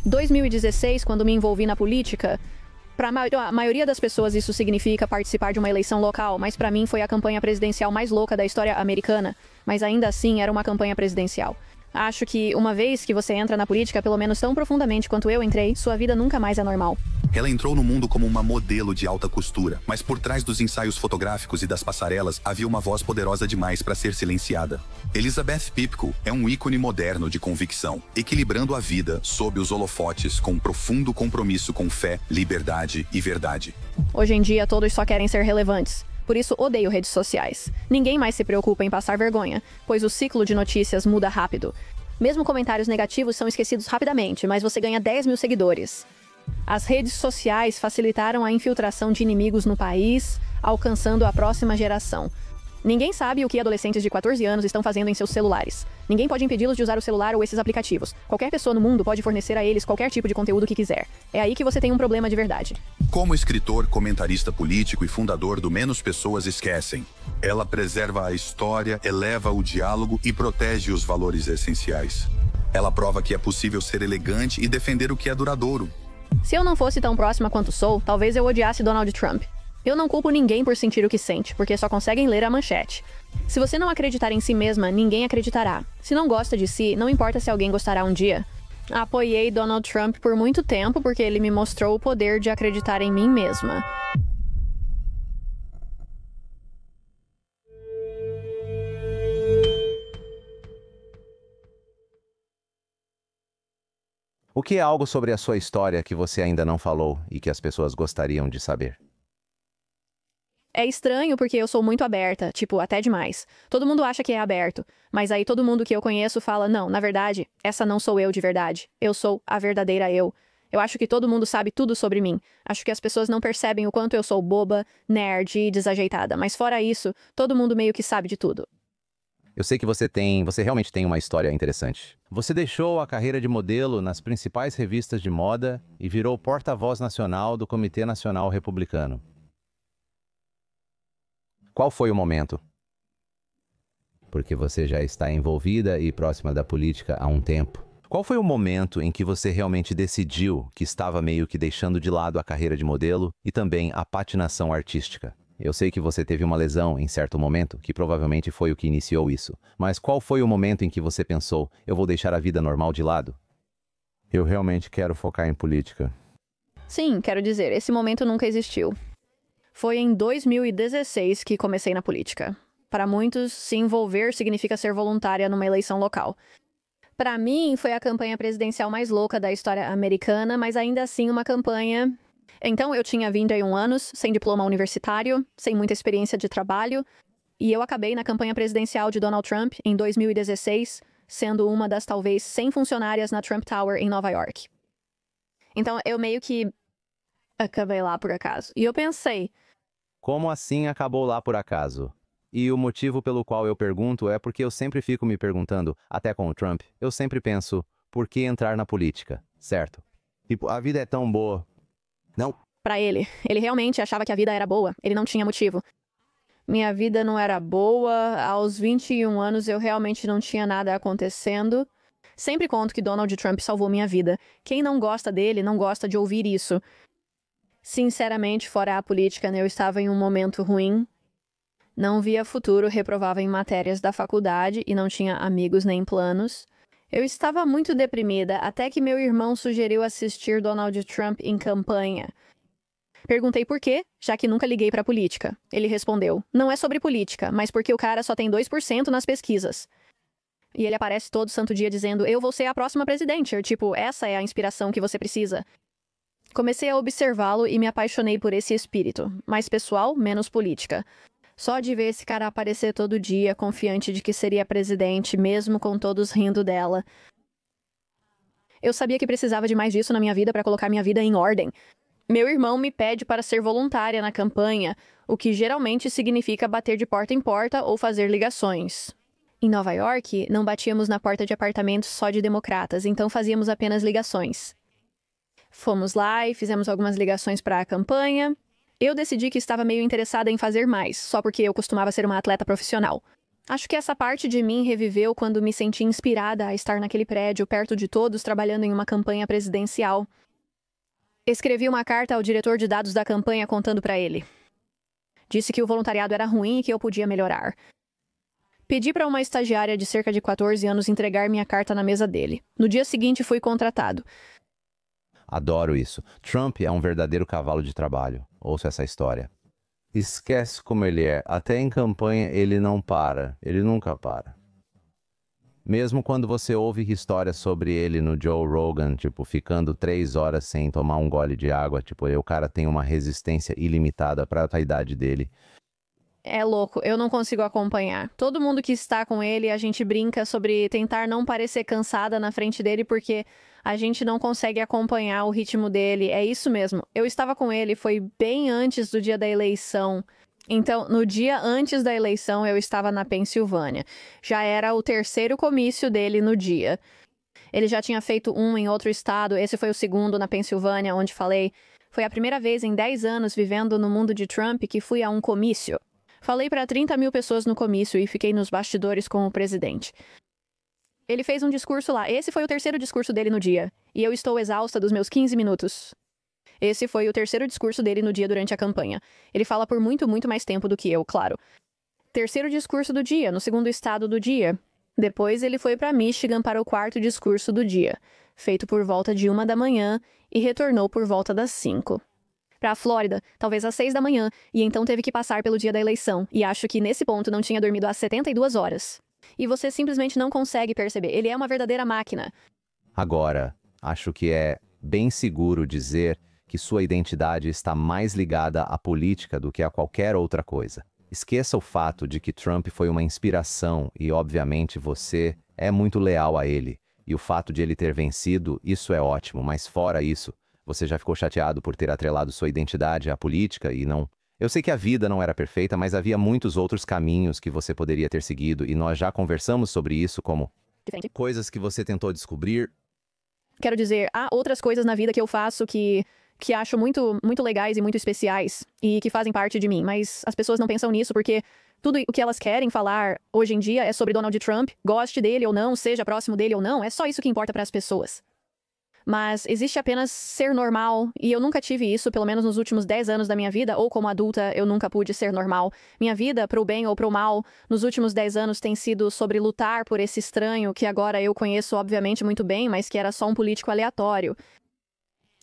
2016, quando me envolvi na política, para a maioria das pessoas isso significa participar de uma eleição local, mas para mim foi a campanha presidencial mais louca da história americana, mas ainda assim era uma campanha presidencial. Acho que uma vez que você entra na política, pelo menos tão profundamente quanto eu entrei, sua vida nunca mais é normal. Ela entrou no mundo como uma modelo de alta costura, mas por trás dos ensaios fotográficos e das passarelas havia uma voz poderosa demais para ser silenciada. Elizabeth Pipko é um ícone moderno de convicção, equilibrando a vida sob os holofotes com um profundo compromisso com fé, liberdade e verdade. Hoje em dia todos só querem ser relevantes. Por isso odeio redes sociais. Ninguém mais se preocupa em passar vergonha, pois o ciclo de notícias muda rápido. Mesmo comentários negativos são esquecidos rapidamente, mas você ganha 10 mil seguidores. As redes sociais facilitaram a infiltração de inimigos no país, alcançando a próxima geração. Ninguém sabe o que adolescentes de 14 anos estão fazendo em seus celulares. Ninguém pode impedi-los de usar o celular ou esses aplicativos. Qualquer pessoa no mundo pode fornecer a eles qualquer tipo de conteúdo que quiser. É aí que você tem um problema de verdade. Como escritor, comentarista político e fundador do Menos Pessoas Esquecem, ela preserva a história, eleva o diálogo e protege os valores essenciais. Ela prova que é possível ser elegante e defender o que é duradouro. Se eu não fosse tão próxima quanto sou, talvez eu odiasse Donald Trump. Eu não culpo ninguém por sentir o que sente, porque só conseguem ler a manchete. Se você não acreditar em si mesma, ninguém acreditará. Se não gosta de si, não importa se alguém gostará um dia. Apoiei Donald Trump por muito tempo porque ele me mostrou o poder de acreditar em mim mesma. O que é algo sobre a sua história que você ainda não falou e que as pessoas gostariam de saber? É estranho porque eu sou muito aberta, tipo, até demais. Todo mundo acha que é aberto, mas aí todo mundo que eu conheço fala, não, na verdade, essa não sou eu de verdade. Eu sou a verdadeira eu. Eu acho que todo mundo sabe tudo sobre mim. Acho que as pessoas não percebem o quanto eu sou boba, nerd e desajeitada, mas fora isso, todo mundo meio que sabe de tudo. Eu sei que você realmente tem uma história interessante. Você deixou a carreira de modelo nas principais revistas de moda e virou porta-voz nacional do Comitê Nacional Republicano. Qual foi o momento? Porque você já está envolvida e próxima da política há um tempo. Qual foi o momento em que você realmente decidiu que estava meio que deixando de lado a carreira de modelo e também a patinação artística? Eu sei que você teve uma lesão em certo momento, que provavelmente foi o que iniciou isso. Mas qual foi o momento em que você pensou, eu vou deixar a vida normal de lado? Eu realmente quero focar em política. Sim, quero dizer, esse momento nunca existiu. Foi em 2016 que comecei na política. Para muitos, se envolver significa ser voluntária numa eleição local. Para mim, foi a campanha presidencial mais louca da história americana, mas ainda assim uma campanha... Então, eu tinha 21 anos, sem diploma universitário, sem muita experiência de trabalho, e eu acabei na campanha presidencial de Donald Trump em 2016, sendo uma das talvez 100 funcionárias na Trump Tower em Nova York. Então, eu meio que acabei lá por acaso. E eu pensei... Como assim acabou lá por acaso? E o motivo pelo qual eu pergunto é porque eu sempre fico me perguntando, até com o Trump, eu sempre penso, por que entrar na política, certo? Tipo, a vida é tão boa. Não. Pra ele realmente achava que a vida era boa, ele não tinha motivo. Minha vida não era boa, aos 21 anos eu realmente não tinha nada acontecendo. Sempre conto que Donald Trump salvou minha vida. Quem não gosta dele não gosta de ouvir isso. Sinceramente, fora a política, eu estava em um momento ruim. Não via futuro, reprovava em matérias da faculdade e não tinha amigos nem planos. Eu estava muito deprimida, até que meu irmão sugeriu assistir Donald Trump em campanha. Perguntei por quê, já que nunca liguei para política. Ele respondeu, não é sobre política, mas porque o cara só tem 2% nas pesquisas. E ele aparece todo santo dia dizendo, eu vou ser a próxima presidente. Tipo, essa é a inspiração que você precisa. Comecei a observá-lo e me apaixonei por esse espírito. Mais pessoal, menos política. Só de ver esse cara aparecer todo dia, confiante de que seria presidente, mesmo com todos rindo dela. Eu sabia que precisava de mais disso na minha vida para colocar minha vida em ordem. Meu irmão me pede para ser voluntária na campanha, o que geralmente significa bater de porta em porta ou fazer ligações. Em Nova York, não batíamos na porta de apartamentos só de democratas, então fazíamos apenas ligações. Fomos lá e fizemos algumas ligações para a campanha. Eu decidi que estava meio interessada em fazer mais, só porque eu costumava ser uma atleta profissional. Acho que essa parte de mim reviveu quando me senti inspirada a estar naquele prédio, perto de todos, trabalhando em uma campanha presidencial. Escrevi uma carta ao diretor de dados da campanha contando para ele. Disse que o voluntariado era ruim e que eu podia melhorar. Pedi para uma estagiária de cerca de 14 anos entregar minha carta na mesa dele. No dia seguinte, fui contratado. Adoro isso. Trump é um verdadeiro cavalo de trabalho. Ouça essa história. Esquece como ele é. Até em campanha ele não para. Ele nunca para. Mesmo quando você ouve histórias sobre ele no Joe Rogan, tipo, ficando 3 horas sem tomar um gole de água, tipo, o cara tem uma resistência ilimitada para a idade dele. É louco, eu não consigo acompanhar. Todo mundo que está com ele, a gente brinca sobre tentar não parecer cansada na frente dele, porque a gente não consegue acompanhar o ritmo dele. É isso mesmo. Eu estava com ele, foi bem antes do dia da eleição. Então, no dia antes da eleição, eu estava na Pensilvânia. Já era o 3º comício dele no dia. Ele já tinha feito um em outro estado, esse foi o 2º na Pensilvânia, onde falei. Foi a primeira vez em 10 anos vivendo no mundo de Trump que fui a um comício. Falei para 30 mil pessoas no comício e fiquei nos bastidores com o presidente. Ele fez um discurso lá. Esse foi o 3º discurso dele no dia. E eu estou exausta dos meus 15 minutos. Esse foi o 3º discurso dele no dia durante a campanha. Ele fala por muito, muito mais tempo do que eu, claro. 3º discurso do dia, no 2º estado do dia. Depois ele foi para Michigan para o 4º discurso do dia, feito por volta de 1 da manhã e retornou por volta das 5. Para a Flórida, talvez às 6 da manhã, e então teve que passar pelo dia da eleição, e acho que nesse ponto não tinha dormido às 72 horas. E você simplesmente não consegue perceber, ele é uma verdadeira máquina. Agora, acho que é bem seguro dizer que sua identidade está mais ligada à política do que a qualquer outra coisa. Esqueça o fato de que Trump foi uma inspiração e, obviamente, você é muito leal a ele. E o fato de ele ter vencido, isso é ótimo, mas fora isso, você já ficou chateado por ter atrelado sua identidade à política e não... Eu sei que a vida não era perfeita, mas havia muitos outros caminhos que você poderia ter seguido e nós já conversamos sobre isso como coisas que você tentou descobrir. Quero dizer, há outras coisas na vida que eu faço que acho muito, muito legais e muito especiais e que fazem parte de mim, mas as pessoas não pensam nisso porque tudo o que elas querem falar hoje em dia é sobre Donald Trump, goste dele ou não, seja próximo dele ou não, é só isso que importa para as pessoas. Mas existe apenas ser normal, e eu nunca tive isso, pelo menos nos últimos 10 anos da minha vida, ou como adulta eu nunca pude ser normal. Minha vida, pro bem ou pro mal, nos últimos 10 anos tem sido sobre lutar por esse estranho que agora eu conheço obviamente muito bem, mas que era só um político aleatório.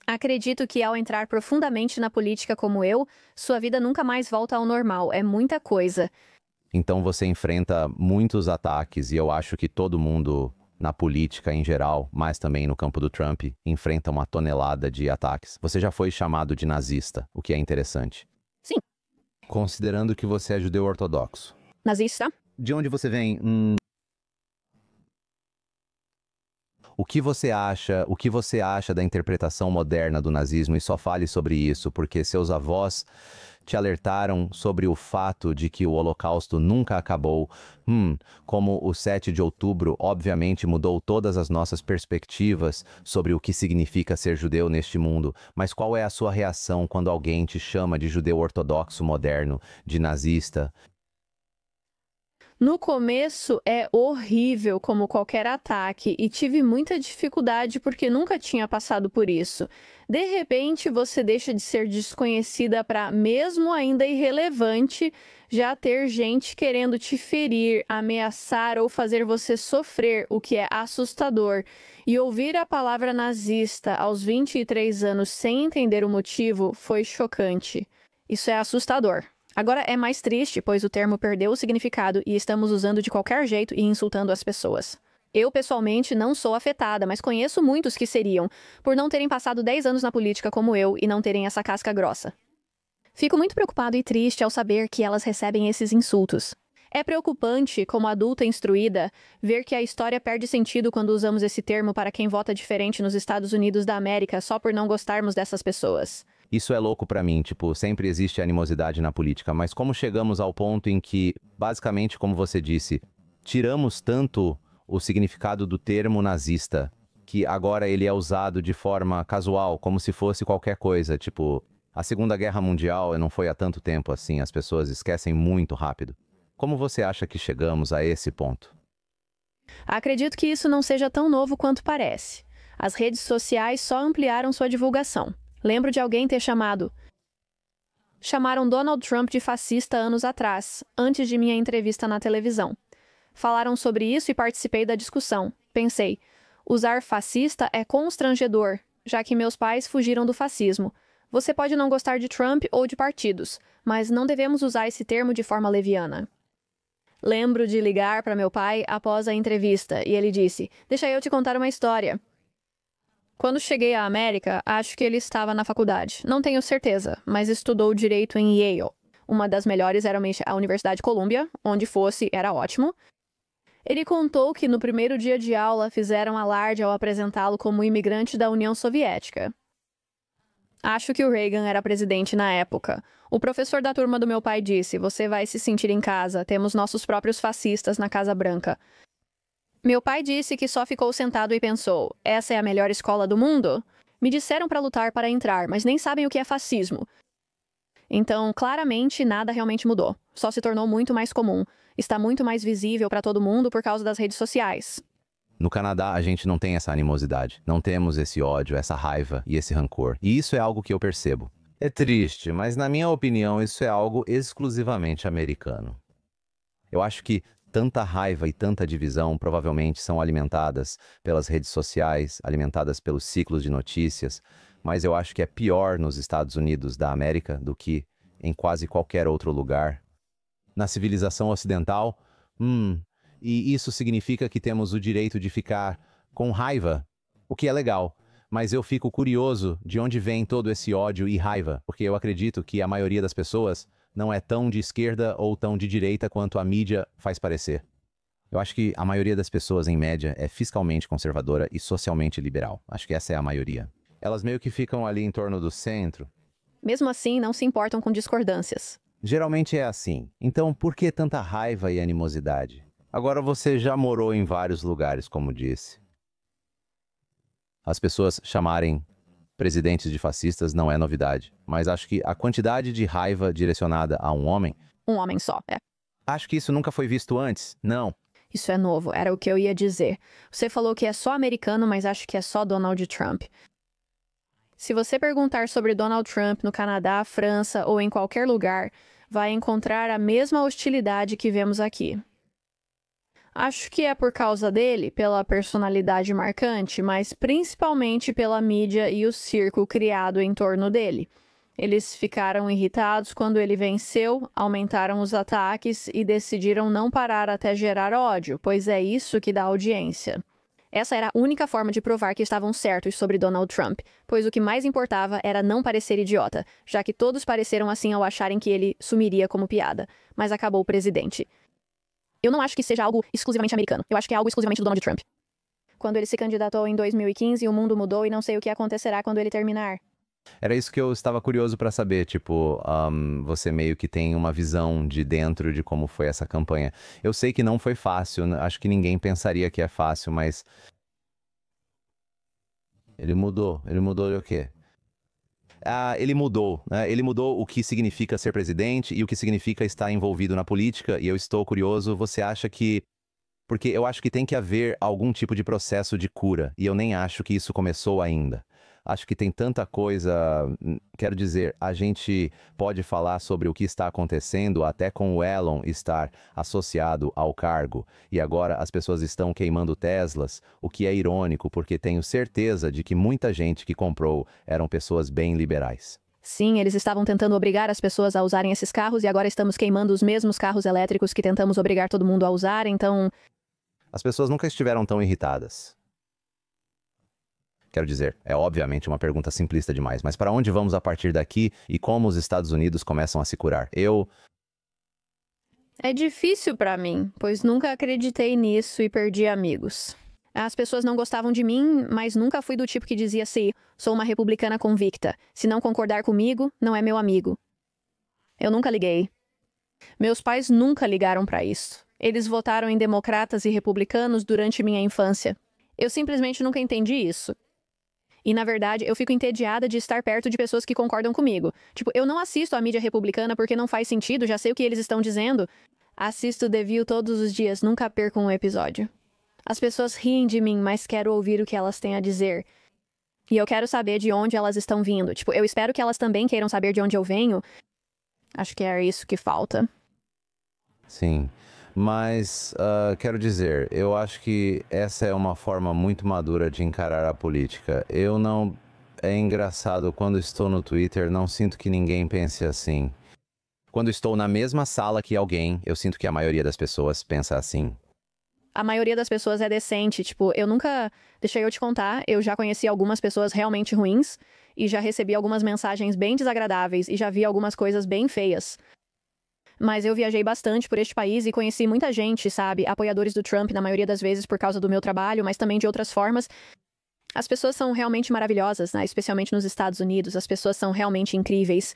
Acredito que ao entrar profundamente na política como eu, sua vida nunca mais volta ao normal, é muita coisa. Então você enfrenta muitos ataques e eu acho que todo mundo... na política em geral, mas também no campo do Trump, enfrenta uma tonelada de ataques. Você já foi chamado de nazista, o que é interessante. Sim. Considerando que você é judeu ortodoxo. Nazista? De onde você vem? O que você acha da interpretação moderna do nazismo? E só fale sobre isso, porque seus avós te alertaram sobre o fato de que o Holocausto nunca acabou. Como o 7 de outubro, obviamente, mudou todas as nossas perspectivas sobre o que significa ser judeu neste mundo. Mas qual é a sua reação quando alguém te chama de judeu ortodoxo moderno, de nazista? No começo é horrível como qualquer ataque e tive muita dificuldade porque nunca tinha passado por isso. De repente você deixa de ser desconhecida para, mesmo ainda irrelevante, já ter gente querendo te ferir, ameaçar ou fazer você sofrer, o que é assustador. E ouvir a palavra nazista aos 23 anos sem entender o motivo foi chocante. Isso é assustador. Agora é mais triste, pois o termo perdeu o significado e estamos usando de qualquer jeito e insultando as pessoas. Eu, pessoalmente, não sou afetada, mas conheço muitos que seriam, por não terem passado 10 anos na política como eu e não terem essa casca grossa. Fico muito preocupado e triste ao saber que elas recebem esses insultos. É preocupante, como adulta instruída, ver que a história perde sentido quando usamos esse termo para quem vota diferente nos Estados Unidos da América só por não gostarmos dessas pessoas. Isso é louco pra mim, sempre existe animosidade na política, mas como chegamos ao ponto em que, basicamente, como você disse, tiramos tanto o significado do termo nazista, que agora ele é usado de forma casual, como se fosse qualquer coisa, a Segunda Guerra Mundial não foi há tanto tempo assim, as pessoas esquecem muito rápido. Como você acha que chegamos a esse ponto? Acredito que isso não seja tão novo quanto parece. As redes sociais só ampliaram sua divulgação. Lembro de alguém ter Chamaram Donald Trump de fascista anos atrás, antes de minha entrevista na televisão. Falaram sobre isso e participei da discussão. Pensei, usar fascista é constrangedor, já que meus pais fugiram do fascismo. Você pode não gostar de Trump ou de partidos, mas não devemos usar esse termo de forma leviana. Lembro de ligar para meu pai após a entrevista e ele disse: "Deixa eu te contar uma história." Quando cheguei à América, acho que ele estava na faculdade. Não tenho certeza, mas estudou direito em Yale. Uma das melhores era a Universidade Columbia, onde fosse, era ótimo. Ele contou que no primeiro dia de aula fizeram alarde ao apresentá-lo como imigrante da União Soviética. Acho que o Reagan era presidente na época. O professor da turma do meu pai disse: "Você vai se sentir em casa, temos nossos próprios fascistas na Casa Branca." Meu pai disse que só ficou sentado e pensou: "Essa é a melhor escola do mundo?" Me disseram para lutar para entrar, mas nem sabem o que é fascismo. Então, claramente, nada realmente mudou. Só se tornou muito mais comum. Está muito mais visível para todo mundo por causa das redes sociais. No Canadá, a gente não tem essa animosidade. Não temos esse ódio, essa raiva e esse rancor. E isso é algo que eu percebo. É triste, mas na minha opinião, isso é algo exclusivamente americano. Eu acho que tanta raiva e tanta divisão provavelmente são alimentadas pelas redes sociais, alimentadas pelos ciclos de notícias, mas eu acho que é pior nos Estados Unidos da América do que em quase qualquer outro lugar. Na civilização ocidental, e isso significa que temos o direito de ficar com raiva, o que é legal, mas eu fico curioso de onde vem todo esse ódio e raiva, porque eu acredito que a maioria das pessoas não é tão de esquerda ou tão de direita quanto a mídia faz parecer. Eu acho que a maioria das pessoas, em média, é fiscalmente conservadora e socialmente liberal. Acho que essa é a maioria. Elas meio que ficam ali em torno do centro. Mesmo assim, não se importam com discordâncias. Geralmente é assim. Então, por que tanta raiva e animosidade? Agora você já morou em vários lugares, como disse. As pessoas chamarem presidentes de fascistas não é novidade, mas acho que a quantidade de raiva direcionada a um homem... Um homem só, é. Acho que isso nunca foi visto antes, não. Isso é novo, era o que eu ia dizer. Você falou que é só americano, mas acho que é só Donald Trump. Se você perguntar sobre Donald Trump no Canadá, França ou em qualquer lugar, vai encontrar a mesma hostilidade que vemos aqui. Acho que é por causa dele, pela personalidade marcante, mas principalmente pela mídia e o circo criado em torno dele. Eles ficaram irritados quando ele venceu, aumentaram os ataques e decidiram não parar até gerar ódio, pois é isso que dá audiência. Essa era a única forma de provar que estavam certos sobre Donald Trump, pois o que mais importava era não parecer idiota, já que todos pareceram assim ao acharem que ele sumiria como piada, mas acabou presidente. Eu não acho que seja algo exclusivamente americano, eu acho que é algo exclusivamente do Donald Trump. Quando ele se candidatou em 2015, o mundo mudou e não sei o que acontecerá quando ele terminar. Era isso que eu estava curioso para saber, tipo, você meio que tem uma visão de dentro de como foi essa campanha. Eu sei que não foi fácil, acho que ninguém pensaria que é fácil, mas... Ele mudou o quê? Ele mudou, né? Ele mudou o que significa ser presidente e o que significa estar envolvido na política, e eu estou curioso, você acha que... Porque eu acho que tem que haver algum tipo de processo de cura, e eu nem acho que isso começou ainda. Acho que tem tanta coisa, quero dizer, a gente pode falar sobre o que está acontecendo até com o Elon estar associado ao cargo. E agora as pessoas estão queimando Teslas, o que é irônico porque tenho certeza de que muita gente que comprou eram pessoas bem liberais. Sim, eles estavam tentando obrigar as pessoas a usarem esses carros e agora estamos queimando os mesmos carros elétricos que tentamos obrigar todo mundo a usar, então... As pessoas nunca estiveram tão irritadas. Quero dizer, é obviamente uma pergunta simplista demais, mas para onde vamos a partir daqui e como os Estados Unidos começam a se curar? É difícil para mim, pois nunca acreditei nisso e perdi amigos. As pessoas não gostavam de mim, mas nunca fui do tipo que dizia assim, sou uma republicana convicta. Se não concordar comigo, não é meu amigo. Eu nunca liguei. Meus pais nunca ligaram para isso. Eles votaram em democratas e republicanos durante minha infância. Eu simplesmente nunca entendi isso. E, na verdade, eu fico entediada de estar perto de pessoas que concordam comigo. Tipo, eu não assisto à mídia republicana porque não faz sentido, já sei o que eles estão dizendo. Assisto The View todos os dias, nunca perco um episódio. As pessoas riem de mim, mas quero ouvir o que elas têm a dizer. E eu quero saber de onde elas estão vindo. Tipo, eu espero que elas também queiram saber de onde eu venho. Acho que é isso que falta. Sim, mas quero dizer, eu acho que essa é uma forma muito madura de encarar a política. Eu não... É engraçado, quando estou no Twitter, não sinto que ninguém pense assim. Quando estou na mesma sala que alguém, eu sinto que a maioria das pessoas pensa assim. A maioria das pessoas é decente. Tipo, eu nunca... Deixa eu te contar, eu já conheci algumas pessoas realmente ruins e já recebi algumas mensagens bem desagradáveis e já vi algumas coisas bem feias. Mas eu viajei bastante por este país e conheci muita gente, sabe? Apoiadores do Trump, na maioria das vezes por causa do meu trabalho, mas também de outras formas. As pessoas são realmente maravilhosas, né? Especialmente nos Estados Unidos. As pessoas são realmente incríveis.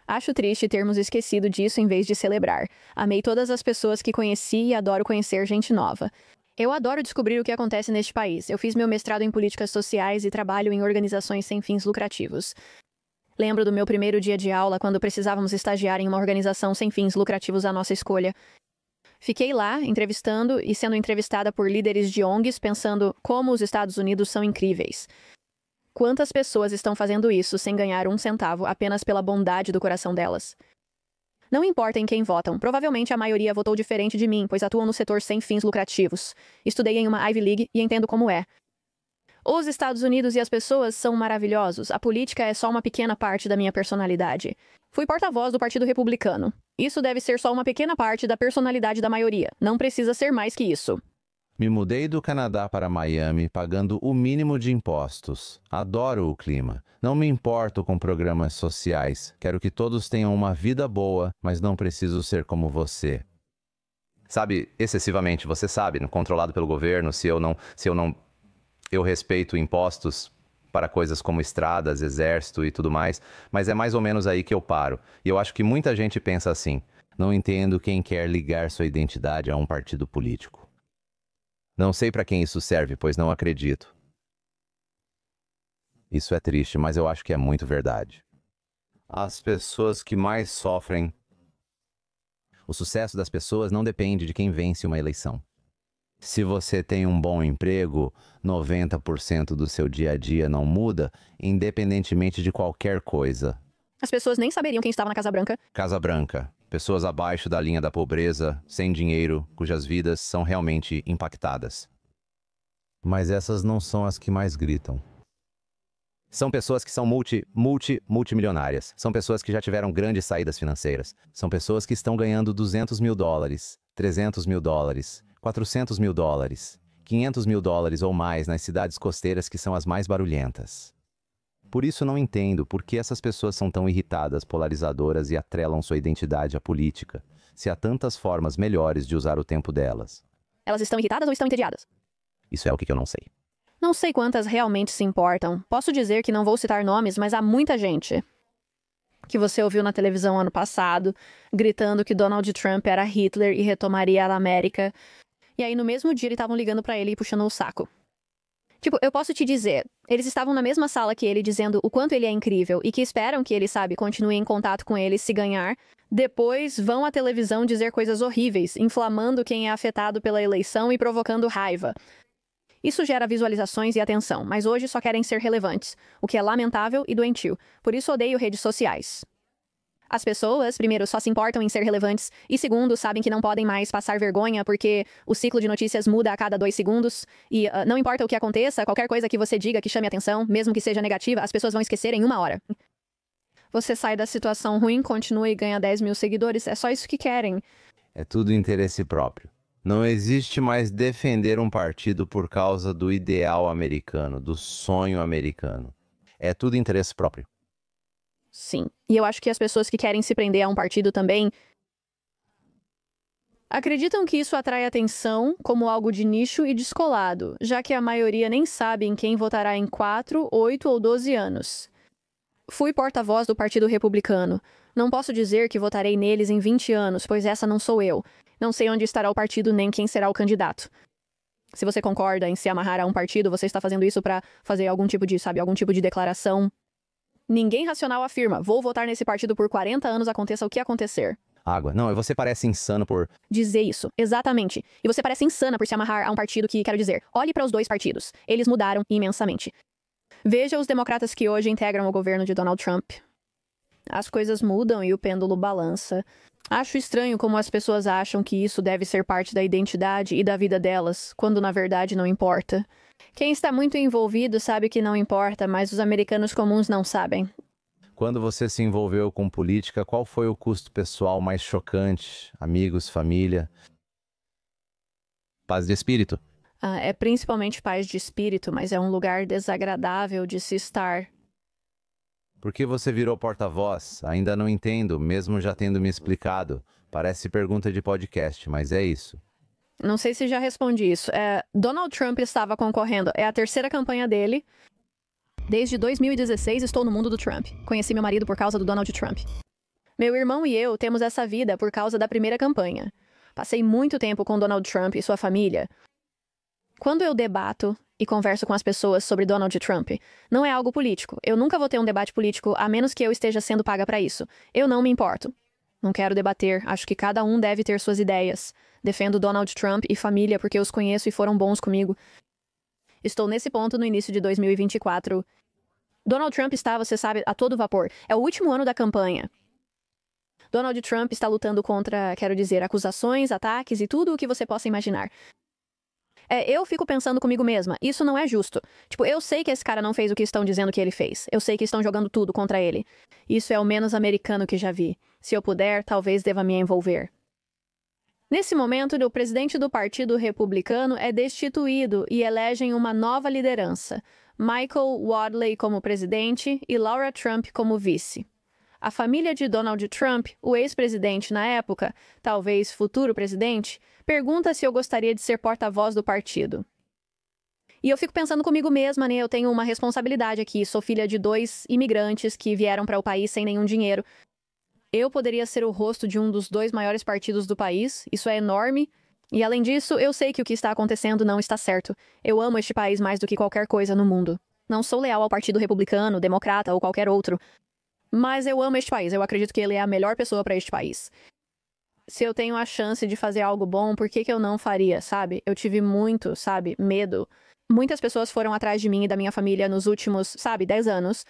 Acho triste termos esquecido disso em vez de celebrar. Amei todas as pessoas que conheci e adoro conhecer gente nova. Eu adoro descobrir o que acontece neste país. Eu fiz meu mestrado em políticas sociais e trabalho em organizações sem fins lucrativos. Lembro do meu primeiro dia de aula, quando precisávamos estagiar em uma organização sem fins lucrativos à nossa escolha. Fiquei lá, entrevistando e sendo entrevistada por líderes de ONGs, pensando como os Estados Unidos são incríveis. Quantas pessoas estão fazendo isso sem ganhar um centavo apenas pela bondade do coração delas? Não importa em quem votam, provavelmente a maioria votou diferente de mim, pois atuam no setor sem fins lucrativos. Estudei em uma Ivy League e entendo como é. Os Estados Unidos e as pessoas são maravilhosos. A política é só uma pequena parte da minha personalidade. Fui porta-voz do Partido Republicano. Isso deve ser só uma pequena parte da personalidade da maioria. Não precisa ser mais que isso. Me mudei do Canadá para Miami pagando o mínimo de impostos. Adoro o clima. Não me importo com programas sociais. Quero que todos tenham uma vida boa, mas não preciso ser como você. Sabe, excessivamente, você sabe, controlado pelo governo, eu respeito impostos para coisas como estradas, exército e tudo mais, mas é mais ou menos aí que eu paro. E eu acho que muita gente pensa assim. Não entendo quem quer ligar sua identidade a um partido político. Não sei para quem isso serve, pois não acredito. Isso é triste, mas eu acho que é muito verdade. As pessoas que mais sofrem... O sucesso das pessoas não depende de quem vence uma eleição. Se você tem um bom emprego, 90% do seu dia a dia não muda, independentemente de qualquer coisa. As pessoas nem saberiam quem estava na Casa Branca. Casa Branca. Pessoas abaixo da linha da pobreza, sem dinheiro, cujas vidas são realmente impactadas. Mas essas não são as que mais gritam. São pessoas que são multimilionárias. São pessoas que já tiveram grandes saídas financeiras. São pessoas que estão ganhando $200 mil, $300 mil, $400 mil, $500 mil ou mais nas cidades costeiras que são as mais barulhentas. Por isso não entendo por que essas pessoas são tão irritadas, polarizadoras e atrelam sua identidade à política, se há tantas formas melhores de usar o tempo delas. Elas estão irritadas ou estão entediadas? Isso é o que eu não sei. Não sei quantas realmente se importam. Posso dizer que não vou citar nomes, mas há muita gente que você ouviu na televisão ano passado, gritando que Donald Trump era Hitler e retomaria a América. E aí no mesmo dia eles estavam ligando pra ele e puxando o saco. Tipo, eu posso te dizer, eles estavam na mesma sala que ele dizendo o quanto ele é incrível e que esperam que ele, sabe, continue em contato com ele se ganhar. Depois vão à televisão dizer coisas horríveis, inflamando quem é afetado pela eleição e provocando raiva. Isso gera visualizações e atenção, mas hoje só querem ser relevantes, o que é lamentável e doentio. Por isso odeio redes sociais. As pessoas, primeiro, só se importam em ser relevantes, e segundo, sabem que não podem mais passar vergonha porque o ciclo de notícias muda a cada 2 segundos, e não importa o que aconteça, qualquer coisa que você diga que chame atenção, mesmo que seja negativa, as pessoas vão esquecer em 1 hora. Você sai da situação ruim, continua e ganha 10 mil seguidores, é só isso que querem. É tudo interesse próprio. Não existe mais defender um partido por causa do ideal americano, do sonho americano. É tudo interesse próprio. Sim. E eu acho que as pessoas que querem se prender a um partido também acreditam que isso atrai atenção como algo de nicho e descolado, já que a maioria nem sabe em quem votará em 4, 8 ou 12 anos. Fui porta-voz do Partido Republicano. Não posso dizer que votarei neles em 20 anos, pois essa não sou eu. Não sei onde estará o partido nem quem será o candidato. Se você concorda em se amarrar a um partido, você está fazendo isso para fazer algum tipo de declaração. Ninguém racional afirma, vou votar nesse partido por 40 anos, aconteça o que acontecer. Água. Não, você parece insano por... Dizer isso, exatamente. E você parece insana por se amarrar a um partido que, quero dizer, olhe para os dois partidos. Eles mudaram imensamente. Veja os democratas que hoje integram o governo de Donald Trump. As coisas mudam e o pêndulo balança. Acho estranho como as pessoas acham que isso deve ser parte da identidade e da vida delas, quando na verdade não importa. Quem está muito envolvido sabe que não importa, mas os americanos comuns não sabem. Quando você se envolveu com política, qual foi o custo pessoal mais chocante? Amigos, família? Paz de espírito? É principalmente paz de espírito, mas é um lugar desagradável de se estar. Por que você virou porta-voz? Ainda não entendo, mesmo já tendo me explicado. Parece pergunta de podcast, mas é isso. Não sei se já respondi isso. Donald Trump estava concorrendo. É a terceira campanha dele. Desde 2016 estou no mundo do Trump. Conheci meu marido por causa do Donald Trump. Meu irmão e eu temos essa vida por causa da primeira campanha. Passei muito tempo com Donald Trump e sua família. Quando eu debato e converso com as pessoas sobre Donald Trump, não é algo político. Eu nunca vou ter um debate político a menos que eu esteja sendo paga para isso. Eu não me importo. Não quero debater. Acho que cada um deve ter suas ideias. Defendo Donald Trump e família porque os conheço e foram bons comigo. Estou nesse ponto no início de 2024. Donald Trump está, você sabe, a todo vapor. É o último ano da campanha. Donald Trump está lutando contra, quero dizer, acusações, ataques e tudo o que você possa imaginar. Eu fico pensando comigo mesma, isso não é justo. Tipo, eu sei que esse cara não fez o que estão dizendo que ele fez. Eu sei que estão jogando tudo contra ele. Isso é o menos americano que já vi. Se eu puder, talvez deva me envolver. Nesse momento, o presidente do Partido Republicano é destituído e elegem uma nova liderança. Michael Wadley como presidente e Laura Trump como vice. A família de Donald Trump, o ex-presidente na época, talvez futuro presidente, pergunta se eu gostaria de ser porta-voz do partido. E eu fico pensando comigo mesma, né? Eu tenho uma responsabilidade aqui. Sou filha de 2 imigrantes que vieram para o país sem nenhum dinheiro. Eu poderia ser o rosto de um dos 2 maiores partidos do país. Isso é enorme. E além disso, eu sei que o que está acontecendo não está certo. Eu amo este país mais do que qualquer coisa no mundo. Não sou leal ao Partido Republicano, Democrata ou qualquer outro. Mas eu amo este país. Eu acredito que ele é a melhor pessoa para este país. Se eu tenho a chance de fazer algo bom, por que eu não faria, sabe? Eu tive muito, sabe, medo. Muitas pessoas foram atrás de mim e da minha família nos últimos, 10 anos.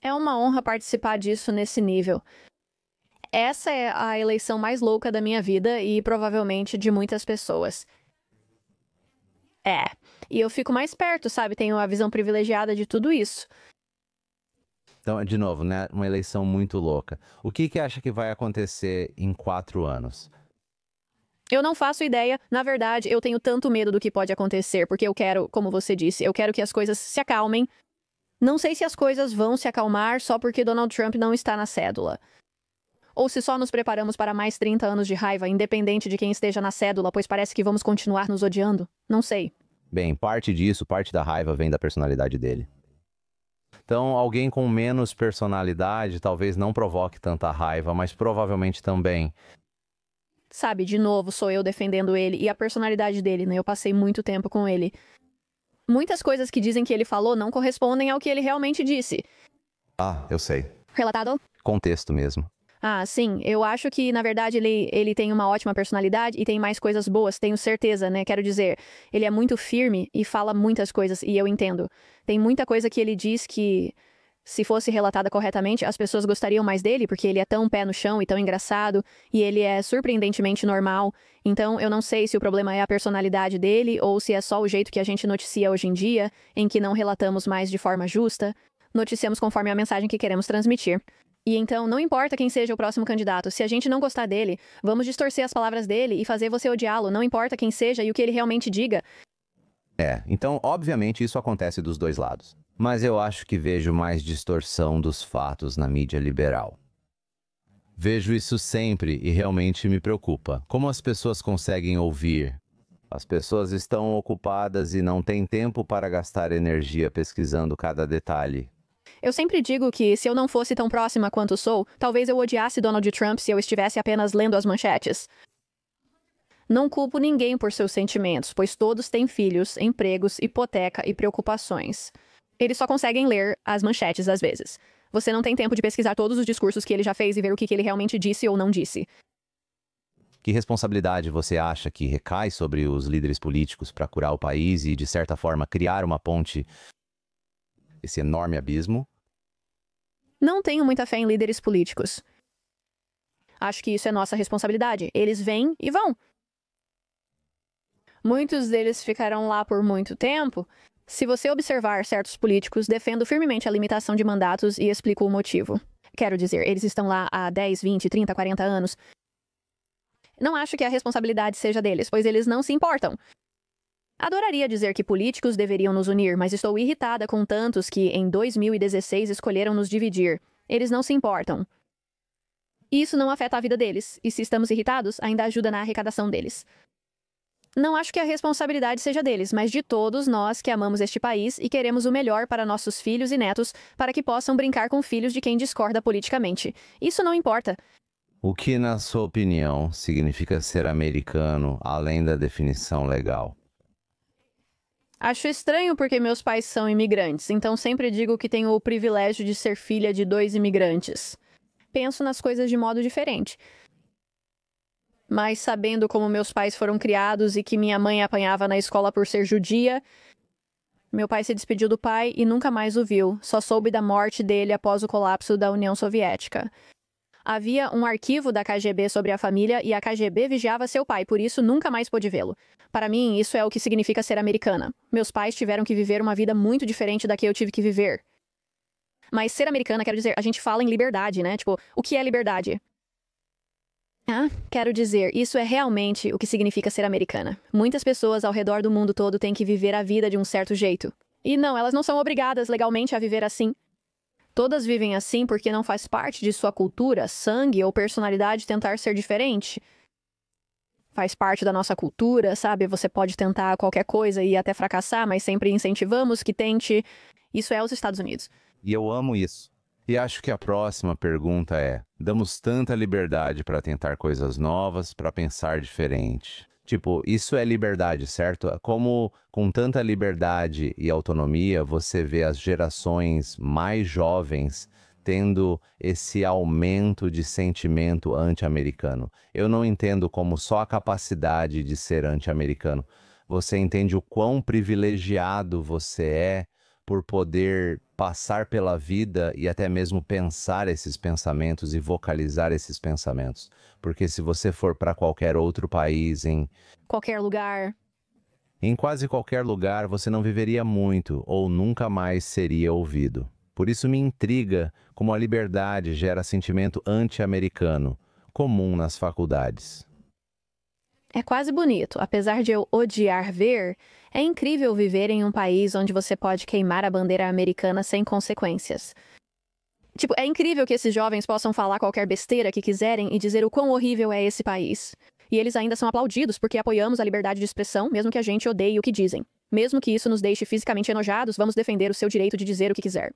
É uma honra participar disso nesse nível. Essa é a eleição mais louca da minha vida e provavelmente de muitas pessoas. E eu fico mais perto, sabe? Tenho a visão privilegiada de tudo isso. Então, de novo, né? Uma eleição muito louca. O que acha que vai acontecer em 4 anos? Eu não faço ideia. Na verdade, eu tenho tanto medo do que pode acontecer, porque eu quero, como você disse, eu quero que as coisas se acalmem. Não sei se as coisas vão se acalmar só porque Donald Trump não está na cédula. Ou se só nos preparamos para mais 30 anos de raiva, independente de quem esteja na cédula, pois parece que vamos continuar nos odiando. Não sei. Bem, parte disso, parte da raiva vem da personalidade dele. Então, alguém com menos personalidade talvez não provoque tanta raiva, mas provavelmente também. Sabe, de novo, sou eu defendendo ele e a personalidade dele, né? Eu passei muito tempo com ele. Muitas coisas que dizem que ele falou não correspondem ao que ele realmente disse. Eu sei. Relatado? Contexto mesmo. Sim. Eu acho que, na verdade, ele tem uma ótima personalidade e tem mais coisas boas, tenho certeza, né? Quero dizer, ele é muito firme e fala muitas coisas, e eu entendo. Tem muita coisa que ele diz que, se fosse relatada corretamente, as pessoas gostariam mais dele, porque ele é tão pé no chão e tão engraçado, e ele é surpreendentemente normal. Então, eu não sei se o problema é a personalidade dele ou se é só o jeito que a gente noticia hoje em dia, em que não relatamos mais de forma justa. Noticiamos conforme a mensagem que queremos transmitir. E então, não importa quem seja o próximo candidato, se a gente não gostar dele, vamos distorcer as palavras dele e fazer você odiá-lo, não importa quem seja e o que ele realmente diga. Então, obviamente, isso acontece dos 2 lados. Mas eu acho que vejo mais distorção dos fatos na mídia liberal. Vejo isso sempre e realmente me preocupa. Como as pessoas conseguem ouvir? As pessoas estão ocupadas e não têm tempo para gastar energia pesquisando cada detalhe. Eu sempre digo que, se eu não fosse tão próxima quanto sou, talvez eu odiasse Donald Trump se eu estivesse apenas lendo as manchetes. Não culpo ninguém por seus sentimentos, pois todos têm filhos, empregos, hipoteca e preocupações. Eles só conseguem ler as manchetes às vezes. Você não tem tempo de pesquisar todos os discursos que ele já fez e ver o que ele realmente disse ou não disse. Que responsabilidade você acha que recai sobre os líderes políticos para curar o país e, de certa forma, criar uma ponte, esse enorme abismo? Não tenho muita fé em líderes políticos. Acho que isso é nossa responsabilidade. Eles vêm e vão. Muitos deles ficarão lá por muito tempo. Se você observar certos políticos, defendo firmemente a limitação de mandatos e explico o motivo. Quero dizer, eles estão lá há 10, 20, 30, 40 anos. Não acho que a responsabilidade seja deles, pois eles não se importam. Adoraria dizer que políticos deveriam nos unir, mas estou irritada com tantos que, em 2016, escolheram nos dividir. Eles não se importam. Isso não afeta a vida deles, e se estamos irritados, ainda ajuda na arrecadação deles. Não acho que a responsabilidade seja deles, mas de todos nós que amamos este país e queremos o melhor para nossos filhos e netos, para que possam brincar com filhos de quem discorda politicamente. Isso não importa. O que, na sua opinião, significa ser americano, além da definição legal? Acho estranho porque meus pais são imigrantes, então sempre digo que tenho o privilégio de ser filha de 2 imigrantes. Penso nas coisas de modo diferente. Mas sabendo como meus pais foram criados e que minha mãe apanhava na escola por ser judia, meu pai se despediu do pai e nunca mais o viu. Só soube da morte dele após o colapso da União Soviética. Havia um arquivo da KGB sobre a família e a KGB vigiava seu pai, por isso nunca mais pôde vê-lo. Para mim, isso é o que significa ser americana. Meus pais tiveram que viver uma vida muito diferente da que eu tive que viver. Mas ser americana, quero dizer, a gente fala em liberdade, né? Tipo, o que é liberdade? Quero dizer, isso é realmente o que significa ser americana. Muitas pessoas ao redor do mundo todo têm que viver a vida de um certo jeito. E não, elas não são obrigadas legalmente a viver assim. Todas vivem assim porque não faz parte de sua cultura, sangue ou personalidade tentar ser diferente. Faz parte da nossa cultura, sabe? Você pode tentar qualquer coisa e até fracassar, mas sempre incentivamos que tente. Isso é os Estados Unidos. E eu amo isso. E acho que a próxima pergunta é: damos tanta liberdade para tentar coisas novas, para pensar diferente. Tipo, isso é liberdade, certo? Como com tanta liberdade e autonomia, você vê as gerações mais jovens tendo esse aumento de sentimento anti-americano. Eu não entendo como só a capacidade de ser anti-americano. Você entende o quão privilegiado você é por poder passar pela vida e até mesmo pensar esses pensamentos e vocalizar esses pensamentos. Porque se você for para qualquer outro país, em quase qualquer lugar, você não viveria muito ou nunca mais seria ouvido. Por isso me intriga como a liberdade gera sentimento anti-americano, comum nas faculdades. É quase bonito. Apesar de eu odiar ver, é incrível viver em um país onde você pode queimar a bandeira americana sem consequências. Tipo, é incrível que esses jovens possam falar qualquer besteira que quiserem e dizer o quão horrível é esse país. E eles ainda são aplaudidos porque apoiamos a liberdade de expressão, mesmo que a gente odeie o que dizem. Mesmo que isso nos deixe fisicamente enojados, vamos defender o seu direito de dizer o que quiser.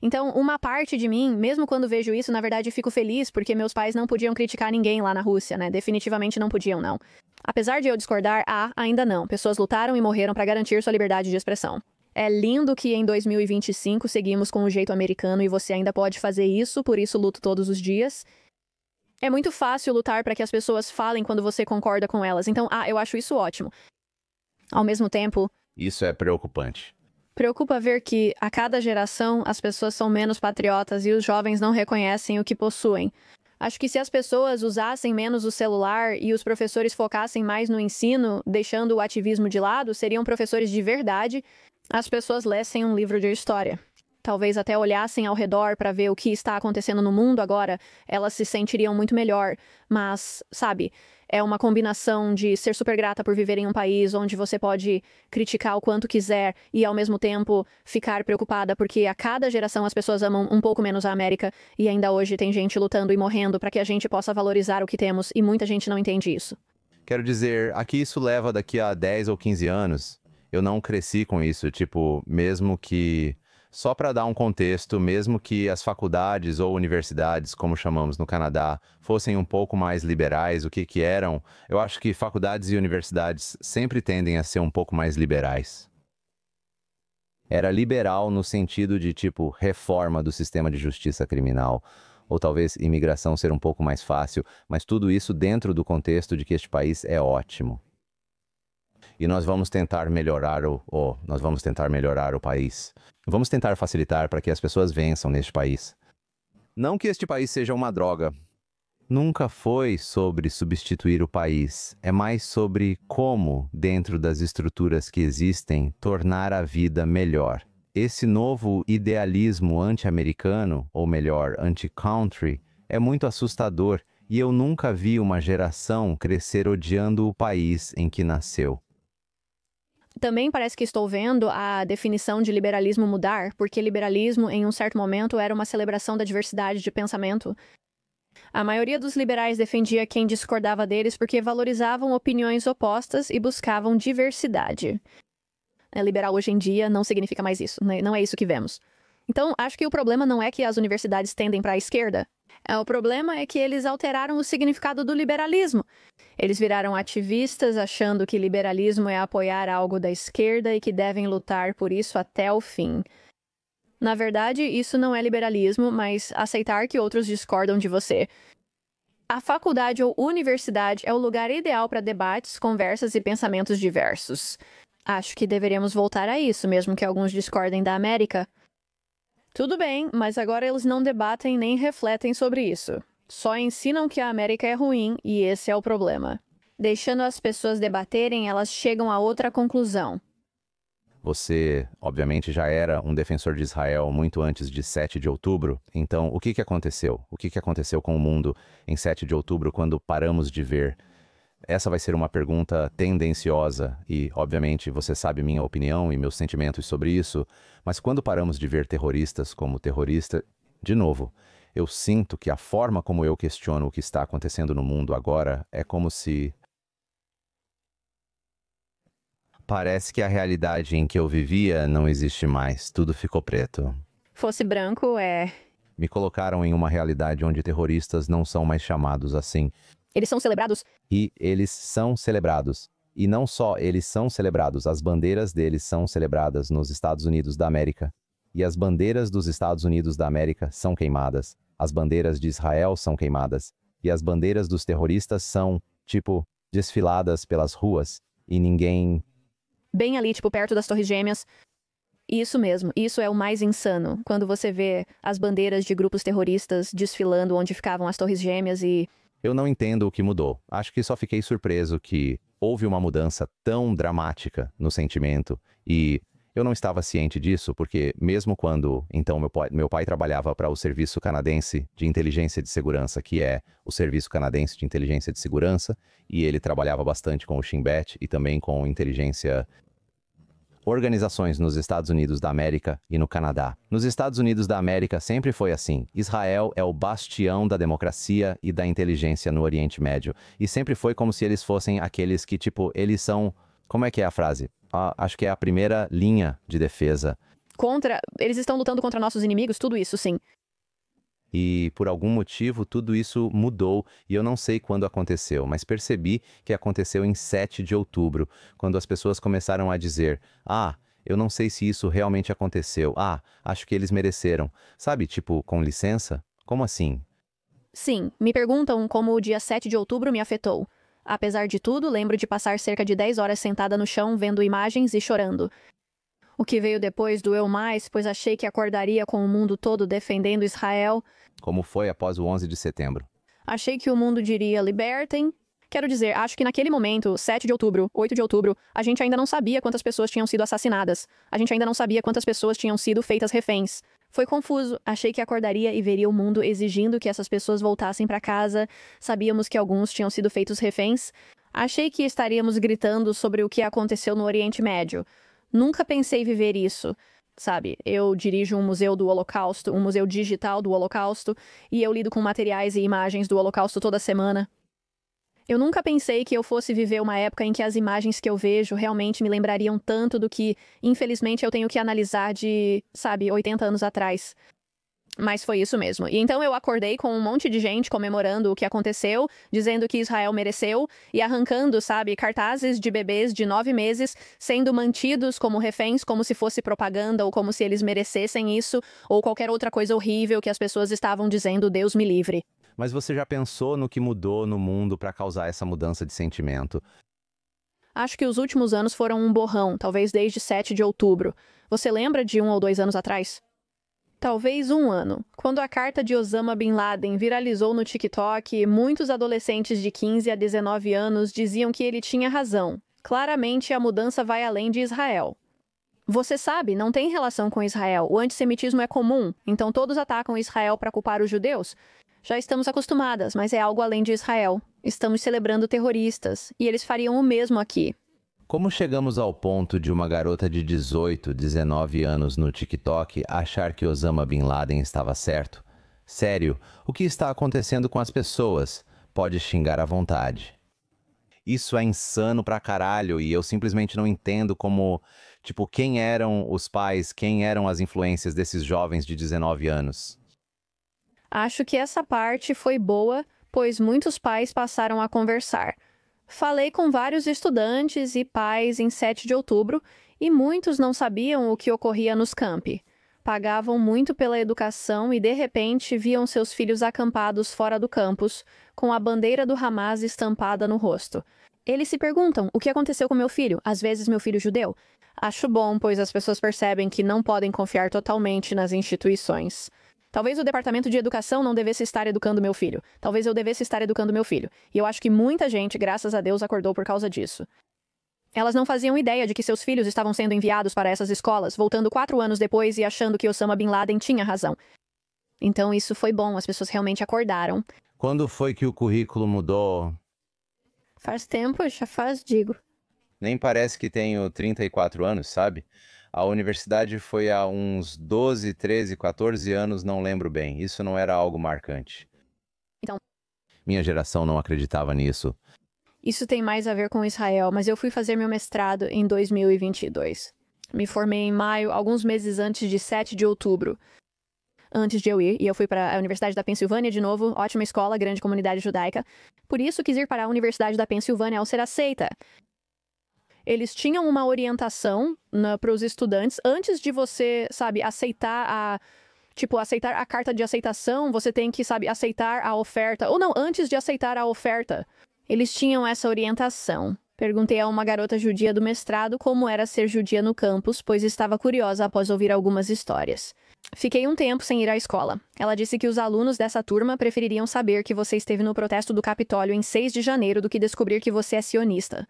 Então, uma parte de mim, mesmo quando vejo isso, na verdade fico feliz porque meus pais não podiam criticar ninguém lá na Rússia, né? Definitivamente não podiam, não. Apesar de eu discordar, ainda não. Pessoas lutaram e morreram para garantir sua liberdade de expressão. É lindo que em 2025 seguimos com o jeito americano e você ainda pode fazer isso, por isso luto todos os dias. É muito fácil lutar para que as pessoas falem quando você concorda com elas. Então, eu acho isso ótimo. Ao mesmo tempo... Isso é preocupante. Preocupa ver que, a cada geração, as pessoas são menos patriotas e os jovens não reconhecem o que possuem. Acho que se as pessoas usassem menos o celular e os professores focassem mais no ensino, deixando o ativismo de lado, seriam professores de verdade, as pessoas lessem um livro de história. Talvez até olhassem ao redor para ver o que está acontecendo no mundo agora, elas se sentiriam muito melhor. Mas, sabe, é uma combinação de ser super grata por viver em um país onde você pode criticar o quanto quiser e, ao mesmo tempo, ficar preocupada porque a cada geração as pessoas amam um pouco menos a América e ainda hoje tem gente lutando e morrendo para que a gente possa valorizar o que temos e muita gente não entende isso. Quero dizer, aqui isso leva daqui a 10 ou 15 anos. Eu não cresci com isso, tipo, mesmo que... Só para dar um contexto, mesmo que as faculdades ou universidades, como chamamos no Canadá, fossem um pouco mais liberais, o que eram, eu acho que faculdades e universidades sempre tendem a ser um pouco mais liberais. Era liberal no sentido de, tipo, reforma do sistema de justiça criminal, ou talvez imigração ser um pouco mais fácil, mas tudo isso dentro do contexto de que este país é ótimo. E nós vamos tentar melhorar o país. Vamos tentar facilitar para que as pessoas vençam neste país. Não que este país seja uma droga. Nunca foi sobre substituir o país. É mais sobre como, dentro das estruturas que existem, tornar a vida melhor. Esse novo idealismo anti-americano, ou melhor, anti-country, é muito assustador e eu nunca vi uma geração crescer odiando o país em que nasceu. Também parece que estou vendo a definição de liberalismo mudar, porque liberalismo, em um certo momento, era uma celebração da diversidade de pensamento. A maioria dos liberais defendia quem discordava deles porque valorizavam opiniões opostas e buscavam diversidade. Liberal hoje em dia não significa mais isso, não é isso que vemos. Então, acho que o problema não é que as universidades tendem para a esquerda. O problema é que eles alteraram o significado do liberalismo. Eles viraram ativistas achando que liberalismo é apoiar algo da esquerda e que devem lutar por isso até o fim. Na verdade, isso não é liberalismo, mas aceitar que outros discordam de você. A faculdade ou universidade é o lugar ideal para debates, conversas e pensamentos diversos. Acho que deveríamos voltar a isso, mesmo que alguns discordem da América. Tudo bem, mas agora eles não debatem nem refletem sobre isso. Só ensinam que a América é ruim e esse é o problema. Deixando as pessoas debaterem, elas chegam a outra conclusão. Você, obviamente, já era um defensor de Israel muito antes de 7 de outubro. Então, o que aconteceu? O que aconteceu com o mundo em 7 de outubro quando paramos de ver? Essa vai ser uma pergunta tendenciosa e, obviamente, você sabe minha opinião e meus sentimentos sobre isso, mas quando paramos de ver terroristas como terrorista, de novo, eu sinto que a forma como eu questiono o que está acontecendo no mundo agora é como se... Parece que a realidade em que eu vivia não existe mais, tudo ficou preto. Fosse branco, Me colocaram em uma realidade onde terroristas não são mais chamados assim. Eles são celebrados? E eles são celebrados. E não só eles são celebrados, as bandeiras deles são celebradas nos Estados Unidos da América. E as bandeiras dos Estados Unidos da América são queimadas. As bandeiras de Israel são queimadas. E as bandeiras dos terroristas são, tipo, desfiladas pelas ruas. E ninguém... Bem ali, tipo, perto das Torres Gêmeas. Isso mesmo, isso é o mais insano. Quando você vê as bandeiras de grupos terroristas desfilando onde ficavam as Torres Gêmeas e... Eu não entendo o que mudou. Acho que só fiquei surpreso que houve uma mudança tão dramática no sentimento e eu não estava ciente disso porque mesmo quando, então, meu pai trabalhava para o Serviço Canadense de Inteligência de Segurança, que é o Serviço Canadense de Inteligência de Segurança, e ele trabalhava bastante com o Shin Bet e também com inteligência... organizações nos Estados Unidos da América e no Canadá. Nos Estados Unidos da América sempre foi assim. Israel é o bastião da democracia e da inteligência no Oriente Médio. E sempre foi como se eles fossem aqueles que, tipo, eles são... Como é que é a frase? Acho que é a primeira linha de defesa. Eles estão lutando contra nossos inimigos, tudo isso, sim. E, por algum motivo, tudo isso mudou e eu não sei quando aconteceu, mas percebi que aconteceu em 7 de outubro, quando as pessoas começaram a dizer, eu não sei se isso realmente aconteceu, acho que eles mereceram. Sabe, tipo, com licença? Como assim? Sim, me perguntam como o dia 7 de outubro me afetou. Apesar de tudo, lembro de passar cerca de 10 horas sentada no chão, vendo imagens e chorando. O que veio depois doeu mais, pois achei que acordaria com o mundo todo defendendo Israel. Como foi após o 11 de setembro? Achei que o mundo diria, libertem. Quero dizer, acho que naquele momento, 7 de outubro, 8 de outubro, a gente ainda não sabia quantas pessoas tinham sido assassinadas. A gente ainda não sabia quantas pessoas tinham sido feitas reféns. Foi confuso. Achei que acordaria e veria o mundo exigindo que essas pessoas voltassem para casa. Sabíamos que alguns tinham sido feitos reféns. Achei que estaríamos gritando sobre o que aconteceu no Oriente Médio. Nunca pensei viver isso. Sabe, eu dirijo um museu do Holocausto, um museu digital do Holocausto, e eu lido com materiais e imagens do Holocausto toda semana. Eu nunca pensei que eu fosse viver uma época em que as imagens que eu vejo realmente me lembrariam tanto do que, infelizmente, eu tenho que analisar de, 80 anos atrás. Mas foi isso mesmo. E então eu acordei com um monte de gente comemorando o que aconteceu, dizendo que Israel mereceu e arrancando, sabe, cartazes de bebês de 9 meses sendo mantidos como reféns, como se fosse propaganda ou como se eles merecessem isso ou qualquer outra coisa horrível que as pessoas estavam dizendo, Deus me livre. Mas você já pensou no que mudou no mundo para causar essa mudança de sentimento? Acho que os últimos anos foram um borrão, talvez desde 7 de outubro. Você lembra de 1 ou 2 anos atrás? Talvez 1 ano. Quando a carta de Osama Bin Laden viralizou no TikTok, muitos adolescentes de 15 a 19 anos diziam que ele tinha razão. Claramente, a mudança vai além de Israel. Você sabe, não tem relação com Israel. O antissemitismo é comum, então todos atacam Israel para culpar os judeus. Já estamos acostumadas, mas é algo além de Israel. Estamos celebrando terroristas, e eles fariam o mesmo aqui. Como chegamos ao ponto de uma garota de 18, 19 anos no TikTok achar que Osama Bin Laden estava certo? Sério, o que está acontecendo com as pessoas? Pode xingar à vontade. Isso é insano pra caralho e eu simplesmente não entendo como, quem eram os pais, quem eram as influências desses jovens de 19 anos. Acho que essa parte foi boa, pois muitos pais passaram a conversar. Falei com vários estudantes e pais em 7 de outubro e muitos não sabiam o que ocorria nos campi. Pagavam muito pela educação e, de repente, viam seus filhos acampados fora do campus, com a bandeira do Hamas estampada no rosto. Eles se perguntam, o que aconteceu com meu filho? Às vezes meu filho judeu? Acho bom, pois as pessoas percebem que não podem confiar totalmente nas instituições. Talvez o departamento de educação não devesse estar educando meu filho. Talvez eu devesse estar educando meu filho. E eu acho que muita gente, graças a Deus, acordou por causa disso. Elas não faziam ideia de que seus filhos estavam sendo enviados para essas escolas, voltando 4 anos depois e achando que Osama Bin Laden tinha razão. Então isso foi bom, as pessoas realmente acordaram. Quando foi que o currículo mudou? Faz tempo, já faz, digo. Nem parece que tenho 34 anos, sabe? A universidade foi há uns 12, 13, 14 anos, não lembro bem. Isso não era algo marcante. Então, minha geração não acreditava nisso. Isso tem mais a ver com Israel, mas eu fui fazer meu mestrado em 2022. Me formei em maio, alguns meses antes de 7 de outubro. Antes de eu ir, e eu fui para a Universidade da Pensilvânia de novo, ótima escola, grande comunidade judaica. Por isso quis ir para a Universidade da Pensilvânia ao ser aceita. Eles tinham uma orientação para os estudantes antes de você, aceitar aceitar a carta de aceitação, você tem que, aceitar a oferta. Ou não, antes de aceitar a oferta. Eles tinham essa orientação. Perguntei a uma garota judia do mestrado como era ser judia no campus, pois estava curiosa após ouvir algumas histórias. Fiquei um tempo sem ir à escola. Ela disse que os alunos dessa turma prefeririam saber que você esteve no protesto do Capitólio em 6 de janeiro do que descobrir que você é sionista.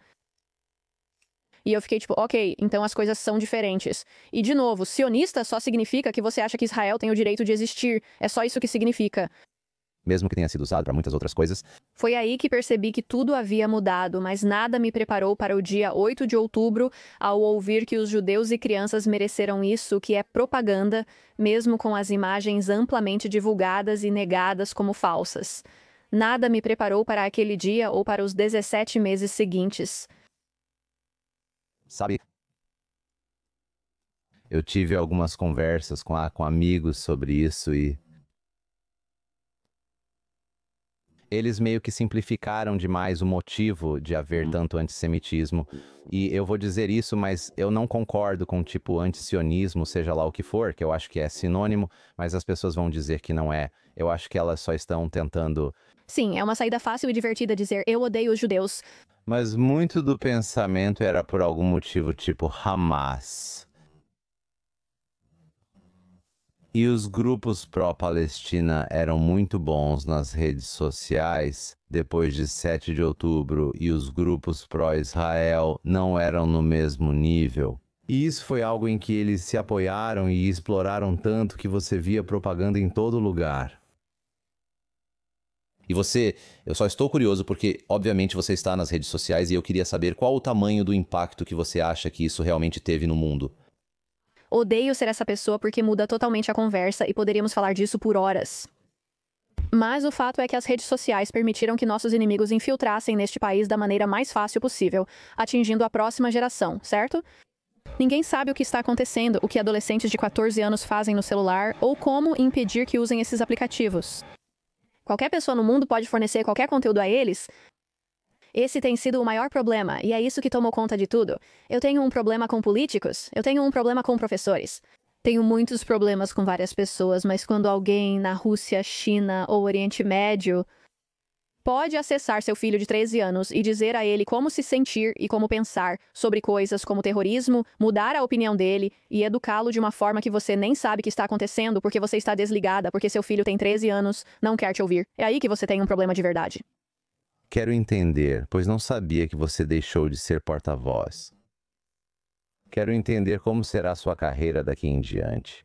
E eu fiquei ok, então as coisas são diferentes. E, de novo, sionista só significa que você acha que Israel tem o direito de existir. É só isso que significa. Mesmo que tenha sido usado para muitas outras coisas. Foi aí que percebi que tudo havia mudado, mas nada me preparou para o dia 8 de outubro ao ouvir que os judeus e crianças mereceram isso, que é propaganda, mesmo com as imagens amplamente divulgadas e negadas como falsas. Nada me preparou para aquele dia ou para os 17 meses seguintes. Sabe, eu tive algumas conversas com amigos sobre isso e eles meio que simplificaram demais o motivo de haver tanto antissemitismo. E eu vou dizer isso, mas eu não concordo com antisionismo, seja lá o que for, que eu acho que é sinônimo, mas as pessoas vão dizer que não é. Eu acho que elas só estão tentando... Sim, é uma saída fácil e divertida dizer eu odeio os judeus. Mas muito do pensamento era por algum motivo Hamas. E os grupos pró-Palestina eram muito bons nas redes sociais depois de 7 de outubro e os grupos pró-Israel não eram no mesmo nível. E isso foi algo em que eles se apoiaram e exploraram tanto que você via propaganda em todo lugar. E eu só estou curioso porque, obviamente, você está nas redes sociais e eu queria saber qual o tamanho do impacto que você acha que isso realmente teve no mundo. Odeio ser essa pessoa porque muda totalmente a conversa e poderíamos falar disso por horas. Mas o fato é que as redes sociais permitiram que nossos inimigos infiltrassem neste país da maneira mais fácil possível, atingindo a próxima geração, certo? Ninguém sabe o que está acontecendo, o que adolescentes de 14 anos fazem no celular ou como impedir que usem esses aplicativos. Qualquer pessoa no mundo pode fornecer qualquer conteúdo a eles. Esse tem sido o maior problema, e é isso que tomou conta de tudo. Eu tenho um problema com políticos, eu tenho um problema com professores. Tenho muitos problemas com várias pessoas, mas quando alguém na Rússia, China ou Oriente Médio pode acessar seu filho de 13 anos e dizer a ele como se sentir e como pensar sobre coisas como terrorismo, mudar a opinião dele e educá-lo de uma forma que você nem sabe que está acontecendo porque você está desligada, porque seu filho tem 13 anos, não quer te ouvir. É aí que você tem um problema de verdade. Quero entender, pois não sabia que você deixou de ser porta-voz. Quero entender como será sua carreira daqui em diante.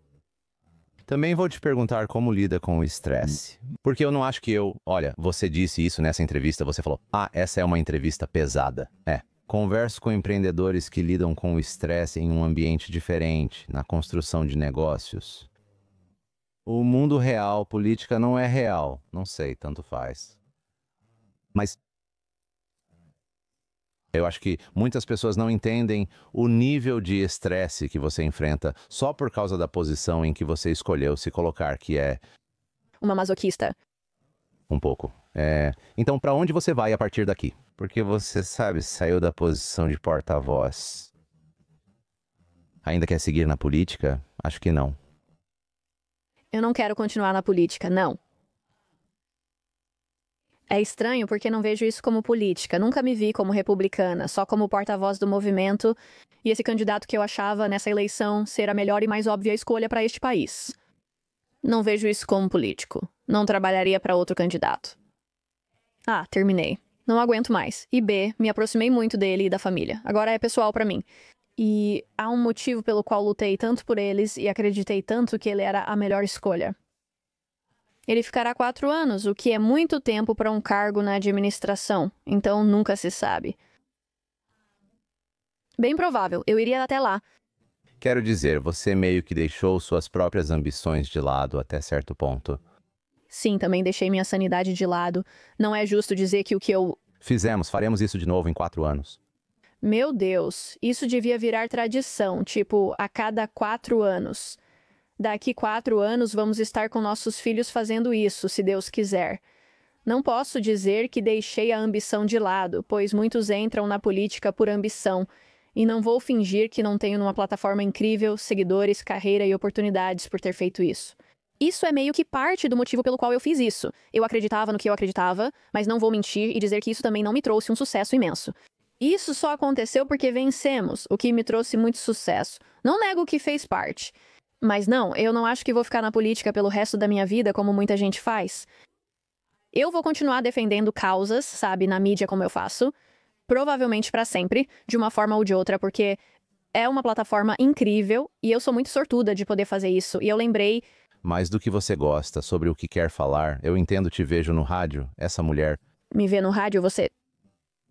Também vou te perguntar como lida com o estresse. Porque eu não acho que Olha, você disse isso nessa entrevista, você falou, essa é uma entrevista pesada. Converso com empreendedores que lidam com o estresse em um ambiente diferente, na construção de negócios. O mundo real, política não é real. Não sei, tanto faz. Mas eu acho que muitas pessoas não entendem o nível de estresse que você enfrenta só por causa da posição em que você escolheu se colocar, que é uma masoquista. Um pouco. Então, para onde você vai a partir daqui? Porque você, sabe, saiu da posição de porta-voz. Ainda quer seguir na política? Acho que não. Eu não quero continuar na política, não. É estranho porque não vejo isso como política. Nunca me vi como republicana, só como porta-voz do movimento e esse candidato que eu achava nessa eleição ser a melhor e mais óbvia escolha para este país. Não vejo isso como político. Não trabalharia para outro candidato. Terminei. Não aguento mais. E B, me aproximei muito dele e da família. Agora é pessoal para mim. E há um motivo pelo qual lutei tanto por eles e acreditei tanto que ele era a melhor escolha. Ele ficará 4 anos, o que é muito tempo para um cargo na administração, então nunca se sabe. Bem provável, eu iria até lá. Quero dizer, você meio que deixou suas próprias ambições de lado até certo ponto. Sim, também deixei minha sanidade de lado. Não é justo dizer que o que eu... Faremos isso de novo em 4 anos. Meu Deus, isso devia virar tradição, tipo, a cada 4 anos. Daqui 4 anos vamos estar com nossos filhos fazendo isso, se Deus quiser. Não posso dizer que deixei a ambição de lado, pois muitos entram na política por ambição. E não vou fingir que não tenho uma plataforma incrível, seguidores, carreira e oportunidades por ter feito isso. Isso é meio que parte do motivo pelo qual eu fiz isso. Eu acreditava no que eu acreditava, mas não vou mentir e dizer que isso também não me trouxe um sucesso imenso. Isso só aconteceu porque vencemos, o que me trouxe muito sucesso. Não nego que fez parte. Mas não, eu não acho que vou ficar na política pelo resto da minha vida como muita gente faz. Eu vou continuar defendendo causas, sabe, na mídia como eu faço, provavelmente para sempre, de uma forma ou de outra, porque é uma plataforma incrível e eu sou muito sortuda de poder fazer isso. E eu lembrei... Mais do que você gosta, sobre o que quer falar, eu entendo, te vejo no rádio, essa mulher... Me vê no rádio, você...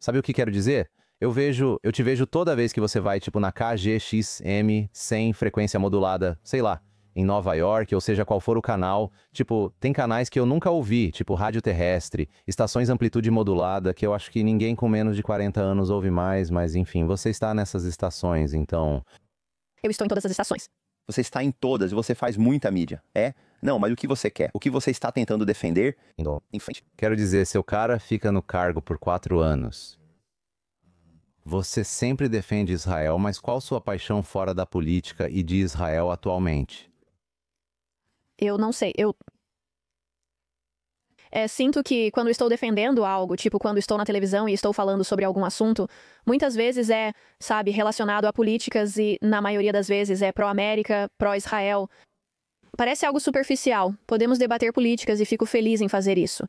Sabe o que quero dizer? Eu te vejo toda vez que você vai, tipo, na KGXM, sem frequência modulada, sei lá, em Nova York, ou seja, qual for o canal. Tipo, tem canais que eu nunca ouvi, tipo rádio terrestre, estações amplitude modulada, que eu acho que ninguém com menos de 40 anos ouve mais, mas enfim, você está nessas estações, então... Eu estou em todas as estações. Você está em todas e você faz muita mídia, Não, mas o que você quer? O que você está tentando defender? Em frente. Quero dizer, seu cara fica no cargo por 4 anos... Você sempre defende Israel, mas qual sua paixão fora da política e de Israel atualmente? Eu não sei, sinto que quando estou defendendo algo, tipo quando estou na televisão e estou falando sobre algum assunto, muitas vezes sabe, relacionado a políticas e, na maioria das vezes, é pró-América, pró-Israel. Parece algo superficial. Podemos debater políticas e fico feliz em fazer isso.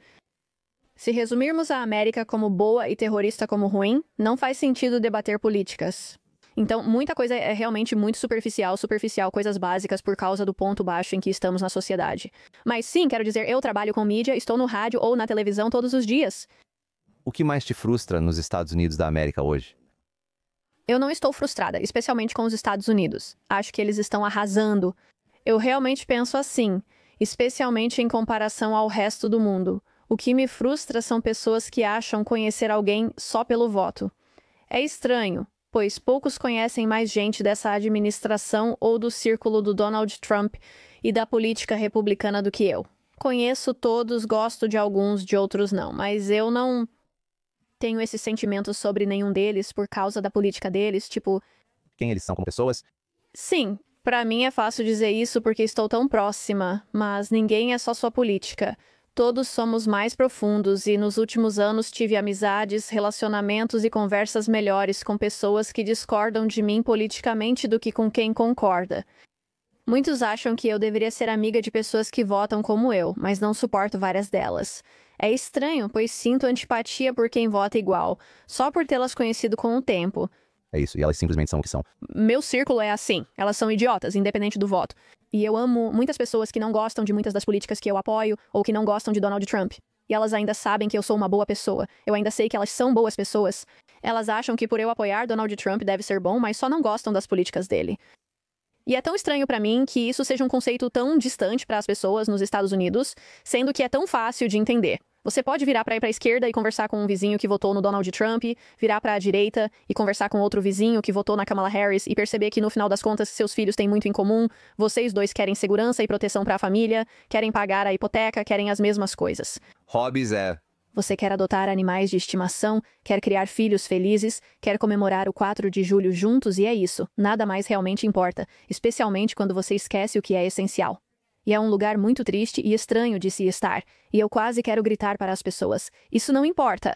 Se resumirmos a América como boa e terrorista como ruim, não faz sentido debater políticas. Então, muita coisa é realmente muito superficial, coisas básicas por causa do ponto baixo em que estamos na sociedade. Mas sim, quero dizer, eu trabalho com mídia, estou no rádio ou na televisão todos os dias. O que mais te frustra nos Estados Unidos da América hoje? Eu não estou frustrada, especialmente com os Estados Unidos. Acho que eles estão arrasando. Eu realmente penso assim, especialmente em comparação ao resto do mundo. O que me frustra são pessoas que acham conhecer alguém só pelo voto. É estranho, pois poucos conhecem mais gente dessa administração ou do círculo do Donald Trump e da política republicana do que eu. Conheço todos, gosto de alguns, de outros não, mas eu não tenho esse sentimento sobre nenhum deles por causa da política deles, tipo... Quem eles são como pessoas? Sim, pra mim é fácil dizer isso porque estou tão próxima, mas ninguém é só sua política. Todos somos mais profundos e nos últimos anos tive amizades, relacionamentos e conversas melhores com pessoas que discordam de mim politicamente do que com quem concorda. Muitos acham que eu deveria ser amiga de pessoas que votam como eu, mas não suporto várias delas. É estranho, pois sinto antipatia por quem vota igual, só por tê-las conhecido com o tempo. É isso, e elas simplesmente são o que são. Meu círculo é assim, elas são idiotas, independente do voto. E eu amo muitas pessoas que não gostam de muitas das políticas que eu apoio, ou que não gostam de Donald Trump. E elas ainda sabem que eu sou uma boa pessoa. Eu ainda sei que elas são boas pessoas. Elas acham que por eu apoiar Donald Trump deve ser bom, mas só não gostam das políticas dele. E é tão estranho pra mim que isso seja um conceito tão distante para as pessoas nos Estados Unidos, sendo que é tão fácil de entender. Você pode virar para ir para a esquerda e conversar com um vizinho que votou no Donald Trump, virar para a direita e conversar com outro vizinho que votou na Kamala Harris e perceber que no final das contas seus filhos têm muito em comum, vocês dois querem segurança e proteção para a família, querem pagar a hipoteca, querem as mesmas coisas. Hobbies é... Você quer adotar animais de estimação, quer criar filhos felizes, quer comemorar o 4 de julho juntos e é isso. Nada mais realmente importa, especialmente quando você esquece o que é essencial. E é um lugar muito triste e estranho de se estar, e eu quase quero gritar para as pessoas. Isso não importa.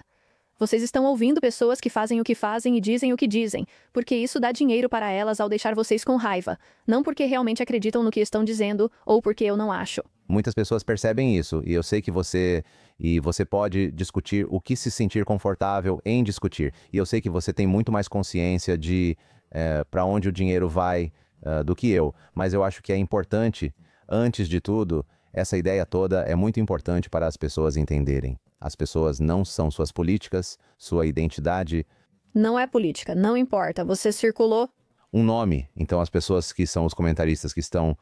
Vocês estão ouvindo pessoas que fazem o que fazem e dizem o que dizem, porque isso dá dinheiro para elas ao deixar vocês com raiva, não porque realmente acreditam no que estão dizendo ou porque eu não acho. Muitas pessoas percebem isso, e eu sei que você pode discutir o que se sentir confortável em discutir. E eu sei que você tem muito mais consciência de para onde o dinheiro vai do que eu. Mas eu acho que é importante, antes de tudo, essa ideia toda é muito importante para as pessoas entenderem. As pessoas não são suas políticas, sua identidade... Não é política, não importa. Você circulou... Um nome. Então as pessoas que são os comentaristas que estão...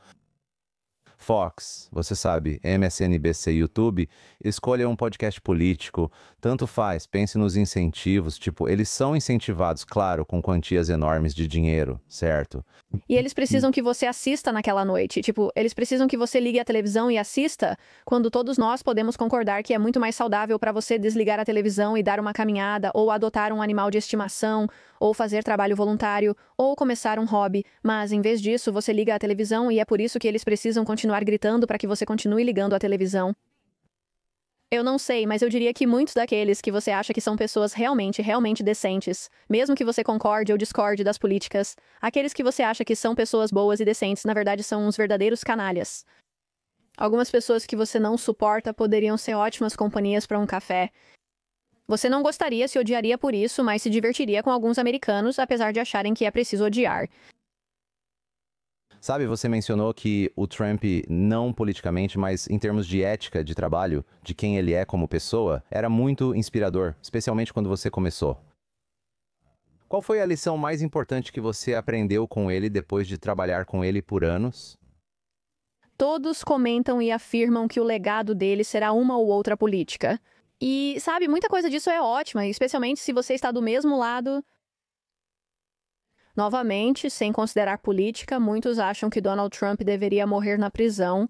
Fox, você sabe, MSNBC, YouTube, escolha um podcast político, tanto faz, pense nos incentivos, tipo, eles são incentivados, claro, com quantias enormes de dinheiro, certo? E eles precisam que você assista naquela noite, tipo, eles precisam que você ligue a televisão e assista, quando todos nós podemos concordar que é muito mais saudável para você desligar a televisão e dar uma caminhada, ou adotar um animal de estimação, ou fazer trabalho voluntário, ou começar um hobby, mas em vez disso você liga a televisão e é por isso que eles precisam continuar gritando para que você continue ligando a televisão. Eu não sei, mas eu diria que muitos daqueles que você acha que são pessoas realmente decentes, mesmo que você concorde ou discorde das políticas, aqueles que você acha que são pessoas boas e decentes, na verdade são uns verdadeiros canalhas. Algumas pessoas que você não suporta poderiam ser ótimas companhias para um café. Você não gostaria, se odiaria por isso, mas se divertiria com alguns americanos, apesar de acharem que é preciso odiar. Sabe, você mencionou que o Trump, não politicamente, mas em termos de ética de trabalho, de quem ele é como pessoa, era muito inspirador, especialmente quando você começou. Qual foi a lição mais importante que você aprendeu com ele depois de trabalhar com ele por anos? Todos comentam e afirmam que o legado dele será uma ou outra política. E, sabe, muita coisa disso é ótima, especialmente se você está do mesmo lado... Novamente, sem considerar política, muitos acham que Donald Trump deveria morrer na prisão.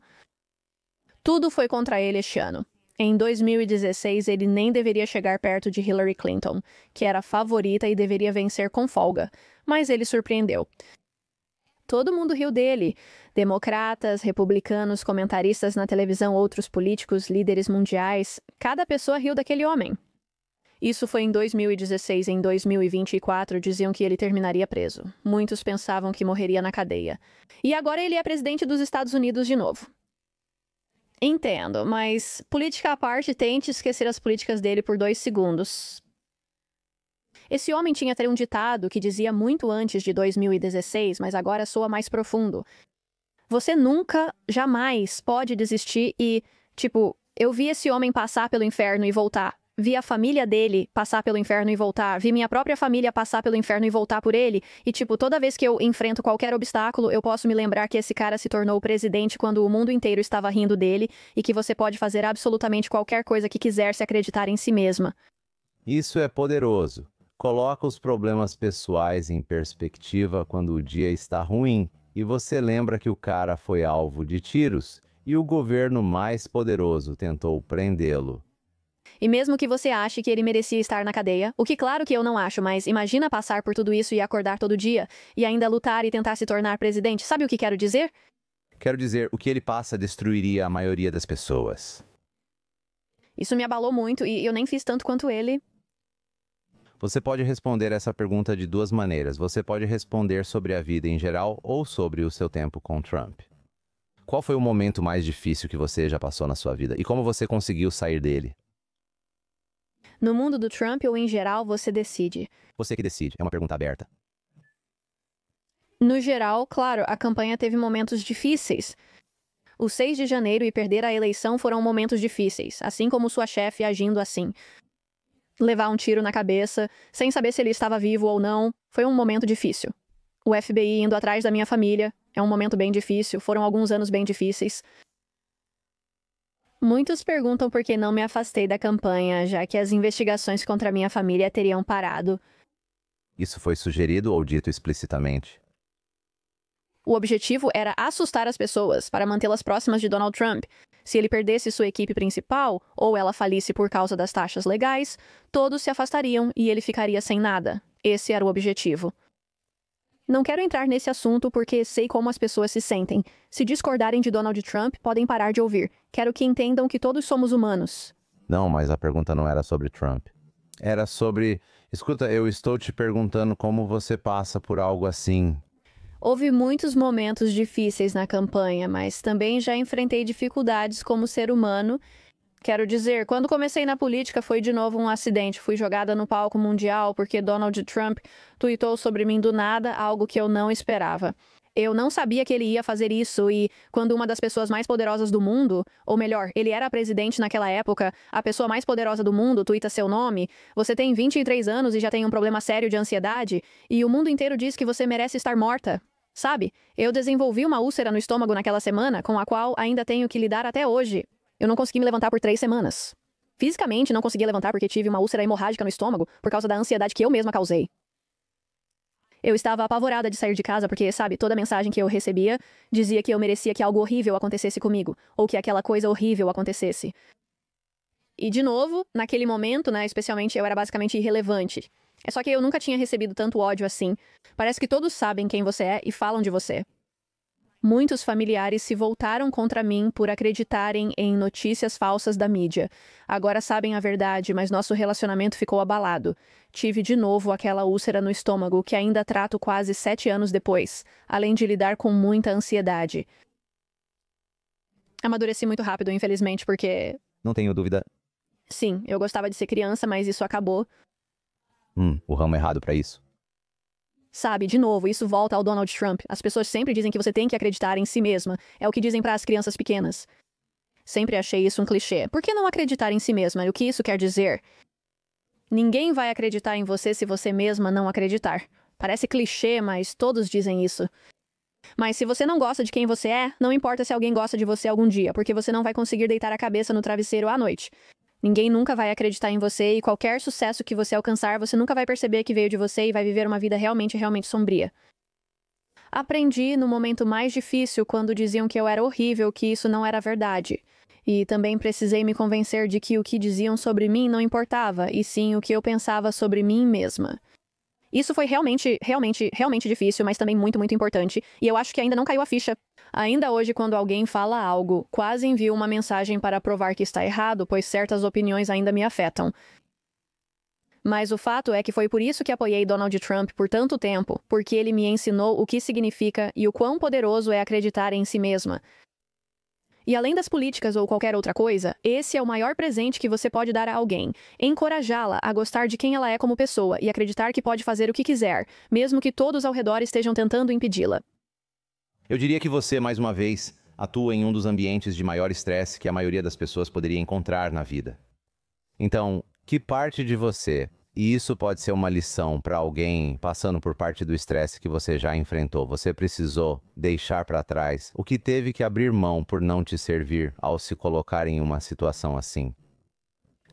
Tudo foi contra ele este ano. Em 2016, ele nem deveria chegar perto de Hillary Clinton, que era a favorita e deveria vencer com folga, mas ele surpreendeu. Todo mundo riu dele. Democratas, republicanos, comentaristas na televisão, outros políticos, líderes mundiais. Cada pessoa riu daquele homem. Isso foi em 2016. Em 2024, diziam que ele terminaria preso. Muitos pensavam que morreria na cadeia. E agora ele é presidente dos Estados Unidos de novo. Entendo, mas política à parte, tente esquecer as políticas dele por 2 segundos. Esse homem tinha até um ditado que dizia muito antes de 2016, mas agora soa mais profundo. Você nunca, jamais pode desistir e, tipo, eu vi esse homem passar pelo inferno e voltar. Vi a família dele passar pelo inferno e voltar. Vi minha própria família passar pelo inferno e voltar por ele. E, tipo, toda vez que eu enfrento qualquer obstáculo, eu posso me lembrar que esse cara se tornou presidente quando o mundo inteiro estava rindo dele e que você pode fazer absolutamente qualquer coisa que quiser se acreditar em si mesma. Isso é poderoso. Coloca os problemas pessoais em perspectiva quando o dia está ruim e você lembra que o cara foi alvo de tiros e o governo mais poderoso tentou prendê-lo. E mesmo que você ache que ele merecia estar na cadeia, o que claro que eu não acho, mas imagina passar por tudo isso e acordar todo dia, e ainda lutar e tentar se tornar presidente, sabe o que quero dizer? Quero dizer, o que ele passa destruiria a maioria das pessoas. Isso me abalou muito e eu nem fiz tanto quanto ele. Você pode responder essa pergunta de duas maneiras. Você pode responder sobre a vida em geral ou sobre o seu tempo com Trump. Qual foi o momento mais difícil que você já passou na sua vida e como você conseguiu sair dele? No mundo do Trump ou em geral, você decide. Você que decide, é uma pergunta aberta. No geral, claro, a campanha teve momentos difíceis. O 6 de janeiro e perder a eleição foram momentos difíceis, assim como sua chefe agindo assim. Levar um tiro na cabeça, sem saber se ele estava vivo ou não, foi um momento difícil. O FBI indo atrás da minha família, é um momento bem difícil, foram alguns anos bem difíceis. Muitos perguntam por que não me afastei da campanha, já que as investigações contra minha família teriam parado. Isso foi sugerido ou dito explicitamente? O objetivo era assustar as pessoas, para mantê-las próximas de Donald Trump. Se ele perdesse sua equipe principal, ou ela falisse por causa das taxas legais, todos se afastariam e ele ficaria sem nada. Esse era o objetivo. Não quero entrar nesse assunto porque sei como as pessoas se sentem. Se discordarem de Donald Trump, podem parar de ouvir. Quero que entendam que todos somos humanos. Não, mas a pergunta não era sobre Trump. Era sobre... Escuta, eu estou te perguntando como você passa por algo assim. Houve muitos momentos difíceis na campanha, mas também já enfrentei dificuldades como ser humano. Quero dizer, quando comecei na política foi de novo um acidente. Fui jogada no palco mundial porque Donald Trump tuitou sobre mim do nada, algo que eu não esperava. Eu não sabia que ele ia fazer isso e quando uma das pessoas mais poderosas do mundo, ou melhor, ele era presidente naquela época, a pessoa mais poderosa do mundo tuita seu nome, você tem 23 anos e já tem um problema sério de ansiedade, e o mundo inteiro diz que você merece estar morta. Sabe, eu desenvolvi uma úlcera no estômago naquela semana, com a qual ainda tenho que lidar até hoje. Eu não consegui me levantar por 3 semanas. Fisicamente, não conseguia levantar porque tive uma úlcera hemorrágica no estômago por causa da ansiedade que eu mesma causei. Eu estava apavorada de sair de casa porque, sabe, toda mensagem que eu recebia dizia que eu merecia que algo horrível acontecesse comigo, ou que aquela coisa horrível acontecesse. E, de novo, naquele momento, né, especialmente, eu era basicamente irrelevante. É só que eu nunca tinha recebido tanto ódio assim. Parece que todos sabem quem você é e falam de você. Muitos familiares se voltaram contra mim por acreditarem em notícias falsas da mídia. Agora sabem a verdade, mas nosso relacionamento ficou abalado. Tive de novo aquela úlcera no estômago que ainda trato quase 7 anos depois, além de lidar com muita ansiedade. Amadureci muito rápido, infelizmente, porque... Não tenho dúvida. Sim, eu gostava de ser criança, mas isso acabou. O ramo errado pra isso. Sabe, de novo, isso volta ao Donald Trump. As pessoas sempre dizem que você tem que acreditar em si mesma. É o que dizem para as crianças pequenas. Sempre achei isso um clichê. Por que não acreditar em si mesma? O que isso quer dizer? Ninguém vai acreditar em você se você mesma não acreditar. Parece clichê, mas todos dizem isso. Mas se você não gosta de quem você é, não importa se alguém gosta de você algum dia, porque você não vai conseguir deitar a cabeça no travesseiro à noite. Ninguém nunca vai acreditar em você e qualquer sucesso que você alcançar, você nunca vai perceber que veio de você e vai viver uma vida realmente sombria. Aprendi no momento mais difícil, quando diziam que eu era horrível, que isso não era verdade. E também precisei me convencer de que o que diziam sobre mim não importava, e sim o que eu pensava sobre mim mesma. Isso foi realmente difícil, mas também muito importante, e eu acho que ainda não caiu a ficha. Ainda hoje, quando alguém fala algo, quase envio uma mensagem para provar que está errado, pois certas opiniões ainda me afetam. Mas o fato é que foi por isso que apoiei Donald Trump por tanto tempo, porque ele me ensinou o que significa e o quão poderoso é acreditar em si mesma. E além das políticas ou qualquer outra coisa, esse é o maior presente que você pode dar a alguém. Encorajá-la a gostar de quem ela é como pessoa e acreditar que pode fazer o que quiser, mesmo que todos ao redor estejam tentando impedi-la. Eu diria que você, mais uma vez, atua em um dos ambientes de maior estresse que a maioria das pessoas poderia encontrar na vida. Então, que parte de você, e isso pode ser uma lição para alguém passando por parte do estresse que você já enfrentou, você precisou deixar para trás, o que teve que abrir mão por não te servir ao se colocar em uma situação assim?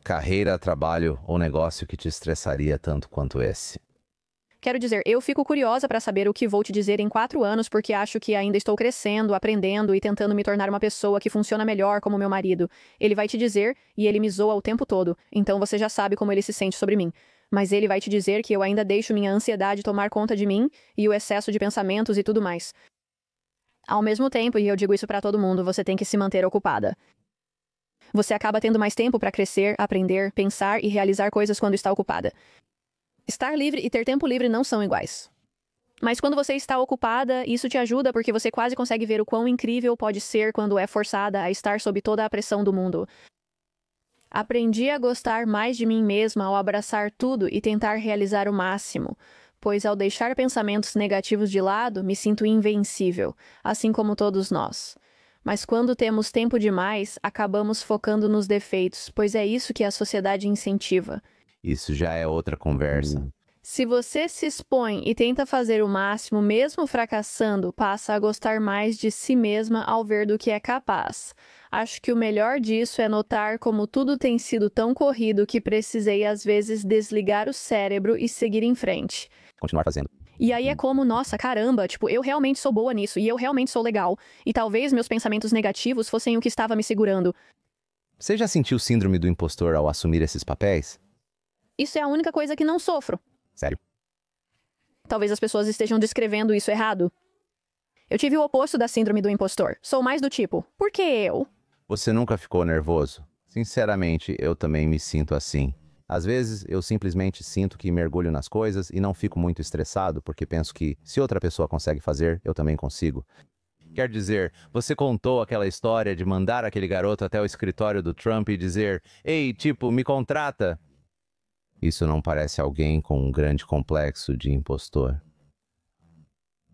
carreira, trabalho ou negócio que te estressaria tanto quanto esse? Quero dizer, eu fico curiosa para saber o que vou te dizer em 4 anos, porque acho que ainda estou crescendo, aprendendo e tentando me tornar uma pessoa que funciona melhor como meu marido. Ele vai te dizer, e ele me zoa o tempo todo, então você já sabe como ele se sente sobre mim. Mas ele vai te dizer que eu ainda deixo minha ansiedade tomar conta de mim e o excesso de pensamentos e tudo mais. Ao mesmo tempo, e eu digo isso para todo mundo, você tem que se manter ocupada. Você acaba tendo mais tempo para crescer, aprender, pensar e realizar coisas quando está ocupada. Estar livre e ter tempo livre não são iguais. Mas quando você está ocupada, isso te ajuda porque você quase consegue ver o quão incrível pode ser quando é forçada a estar sob toda a pressão do mundo. Aprendi a gostar mais de mim mesma ao abraçar tudo e tentar realizar o máximo, pois ao deixar pensamentos negativos de lado, me sinto invencível, assim como todos nós. Mas quando temos tempo demais, acabamos focando nos defeitos, pois é isso que a sociedade incentiva. Isso já é outra conversa. Se você se expõe e tenta fazer o máximo, mesmo fracassando, passa a gostar mais de si mesma ao ver do que é capaz. Acho que o melhor disso é notar como tudo tem sido tão corrido que precisei às vezes desligar o cérebro e seguir em frente. Continuar fazendo. E aí é como, nossa, caramba, tipo, eu realmente sou boa nisso e eu realmente sou legal. E talvez meus pensamentos negativos fossem o que estava me segurando. Você já sentiu síndrome do impostor ao assumir esses papéis? Isso é a única coisa que não sofro. Sério? Talvez as pessoas estejam descrevendo isso errado. Eu tive o oposto da síndrome do impostor. Sou mais do tipo, por que eu? Você nunca ficou nervoso? Sinceramente, eu também me sinto assim. Às vezes, eu simplesmente sinto que mergulho nas coisas e não fico muito estressado porque penso que, se outra pessoa consegue fazer, eu também consigo. Quer dizer, você contou aquela história de mandar aquele garoto até o escritório do Trump e dizer, ei, tipo, me contrata? Isso não parece alguém com um grande complexo de impostor.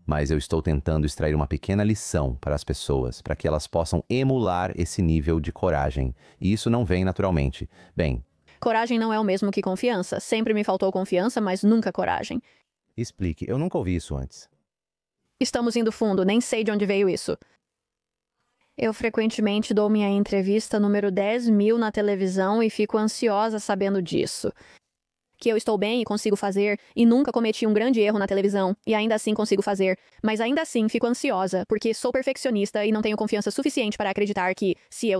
Mas eu estou tentando extrair uma pequena lição para as pessoas, para que elas possam emular esse nível de coragem. E isso não vem naturalmente. Bem... Coragem não é o mesmo que confiança. Sempre me faltou confiança, mas nunca coragem. Explique, eu nunca ouvi isso antes. Estamos indo fundo, nem sei de onde veio isso. Eu frequentemente dou minha entrevista número 10.000 na televisão e fico ansiosa sabendo disso. Que eu estou bem e consigo fazer, e nunca cometi um grande erro na televisão, e ainda assim consigo fazer, mas ainda assim fico ansiosa, porque sou perfeccionista e não tenho confiança suficiente para acreditar que, se eu,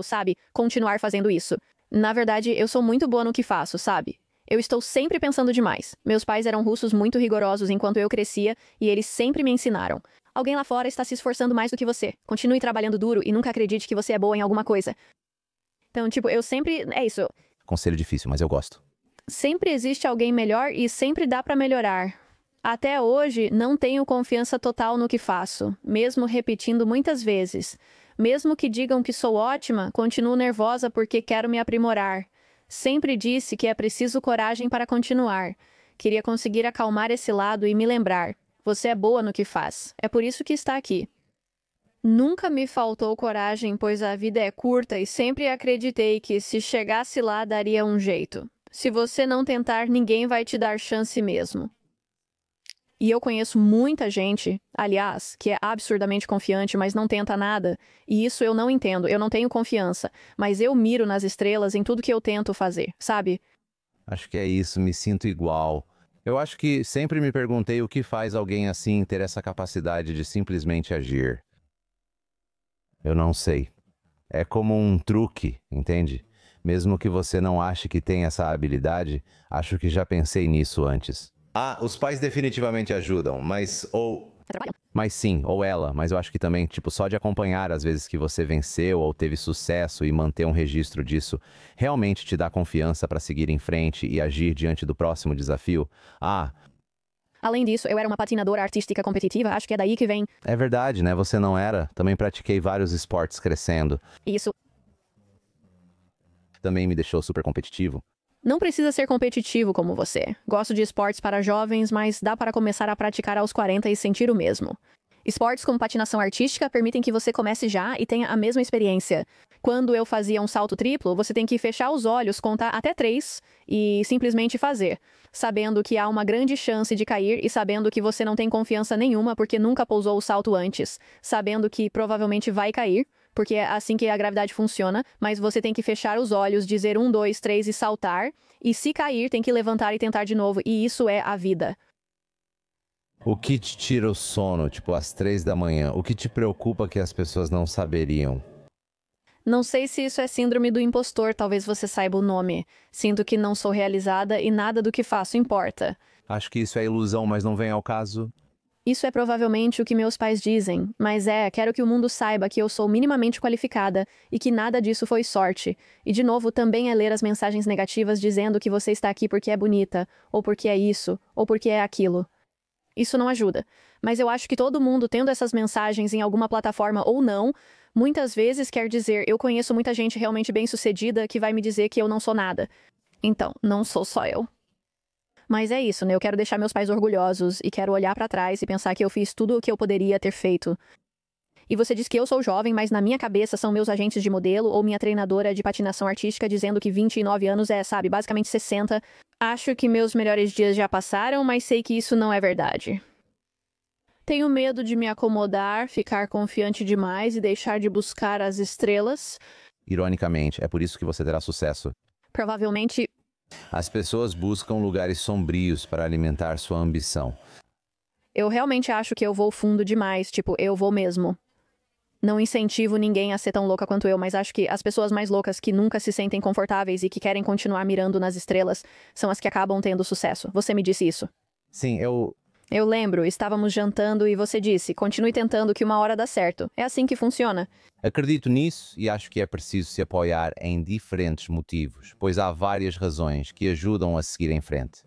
continuar fazendo isso. Na verdade, eu sou muito boa no que faço, sabe? Eu estou sempre pensando demais. Meus pais eram russos muito rigorosos enquanto eu crescia, e eles sempre me ensinaram. Alguém lá fora está se esforçando mais do que você. Continue trabalhando duro e nunca acredite que você é boa em alguma coisa. Então, eu sempre... É isso. Conselho difícil, mas eu gosto. Sempre existe alguém melhor e sempre dá para melhorar. Até hoje, não tenho confiança total no que faço, mesmo repetindo muitas vezes. Mesmo que digam que sou ótima, continuo nervosa porque quero me aprimorar. Sempre disse que é preciso coragem para continuar. Queria conseguir acalmar esse lado e me lembrar. Você é boa no que faz. É por isso que está aqui. Nunca me faltou coragem, pois a vida é curta e sempre acreditei que se chegasse lá daria um jeito. Se você não tentar, ninguém vai te dar chance mesmo. E eu conheço muita gente, aliás, que é absurdamente confiante, mas não tenta nada. E isso eu não entendo, eu não tenho confiança. Mas eu miro nas estrelas em tudo que eu tento fazer, sabe? Acho que é isso, me sinto igual. Eu acho que sempre me perguntei o que faz alguém assim ter essa capacidade de simplesmente agir. Eu não sei. É como um truque, entende? Mesmo que você não ache que tem essa habilidade, acho que já pensei nisso antes. Ah, os pais definitivamente ajudam, mas sim, ou ela, mas eu acho que também, só de acompanhar as vezes que você venceu ou teve sucesso e manter um registro disso, realmente te dá confiança para seguir em frente e agir diante do próximo desafio. Além disso, eu era uma patinadora artística competitiva, acho que é daí que vem. É verdade, né? Você não era? Também pratiquei vários esportes crescendo. Isso. Também me deixou super competitivo. Não precisa ser competitivo como você. Gosto de esportes para jovens, mas dá para começar a praticar aos 40 e sentir o mesmo. Esportes como patinação artística permitem que você comece já e tenha a mesma experiência. Quando eu fazia um salto triplo, você tem que fechar os olhos, contar até 3 e simplesmente fazer, sabendo que há uma grande chance de cair e sabendo que você não tem confiança nenhuma porque nunca pousou o salto antes, sabendo que provavelmente vai cair, porque é assim que a gravidade funciona, mas você tem que fechar os olhos, dizer 1, 2, 3 e saltar, e se cair, tem que levantar e tentar de novo, e isso é a vida. O que te tira o sono, tipo, às 3 da manhã? O que te preocupa que as pessoas não saberiam? Não sei se isso é síndrome do impostor, talvez você saiba o nome. Sinto que não sou realizada e nada do que faço importa. Acho que isso é ilusão, mas não vem ao caso. Isso é provavelmente o que meus pais dizem, mas quero que o mundo saiba que eu sou minimamente qualificada e que nada disso foi sorte. E de novo, também é ler as mensagens negativas dizendo que você está aqui porque é bonita, ou porque é isso, ou porque é aquilo. Isso não ajuda. Mas eu acho que todo mundo tendo essas mensagens em alguma plataforma ou não, muitas vezes quer dizer, eu conheço muita gente realmente bem-sucedida que vai me dizer que eu não sou nada. Então, não sou só eu. Mas é isso, né? Eu quero deixar meus pais orgulhosos e quero olhar pra trás e pensar que eu fiz tudo o que eu poderia ter feito. E você diz que eu sou jovem, mas na minha cabeça são meus agentes de modelo ou minha treinadora de patinação artística dizendo que 29 anos é, sabe, basicamente 60. Acho que meus melhores dias já passaram, mas sei que isso não é verdade. Tenho medo de me acomodar, ficar confiante demais e deixar de buscar as estrelas. Ironicamente, é por isso que você terá sucesso. Provavelmente. As pessoas buscam lugares sombrios para alimentar sua ambição. Eu realmente acho que eu vou fundo demais, tipo, eu vou mesmo. Não incentivo ninguém a ser tão louca quanto eu, mas acho que as pessoas mais loucas que nunca se sentem confortáveis e que querem continuar mirando nas estrelas são as que acabam tendo sucesso. Você me disse isso. Sim, Eu lembro, estávamos jantando e você disse, continue tentando que uma hora dá certo. É assim que funciona. acredito nisso e acho que é preciso se apoiar em diferentes motivos, pois há várias razões que ajudam a seguir em frente.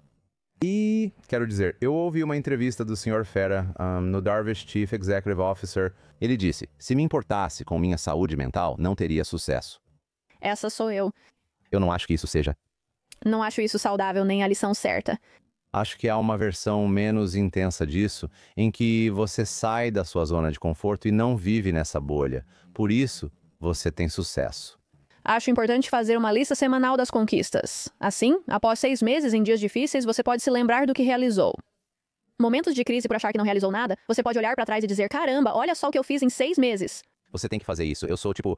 E, quero dizer, eu ouvi uma entrevista do Sr. Fera no Darvish Chief Executive Officer. Ele disse, se me importasse com minha saúde mental, não teria sucesso. Essa sou eu. Eu não acho que isso seja. Não acho isso saudável nem a lição certa. Acho que há uma versão menos intensa disso, em que você sai da sua zona de conforto e não vive nessa bolha. Por isso, você tem sucesso. Acho importante fazer uma lista semanal das conquistas. Assim, após 6 meses em dias difíceis, você pode se lembrar do que realizou. Momentos de crise por achar que não realizou nada, você pode olhar pra trás e dizer, caramba, olha só o que eu fiz em 6 meses. Você tem que fazer isso. Eu sou tipo...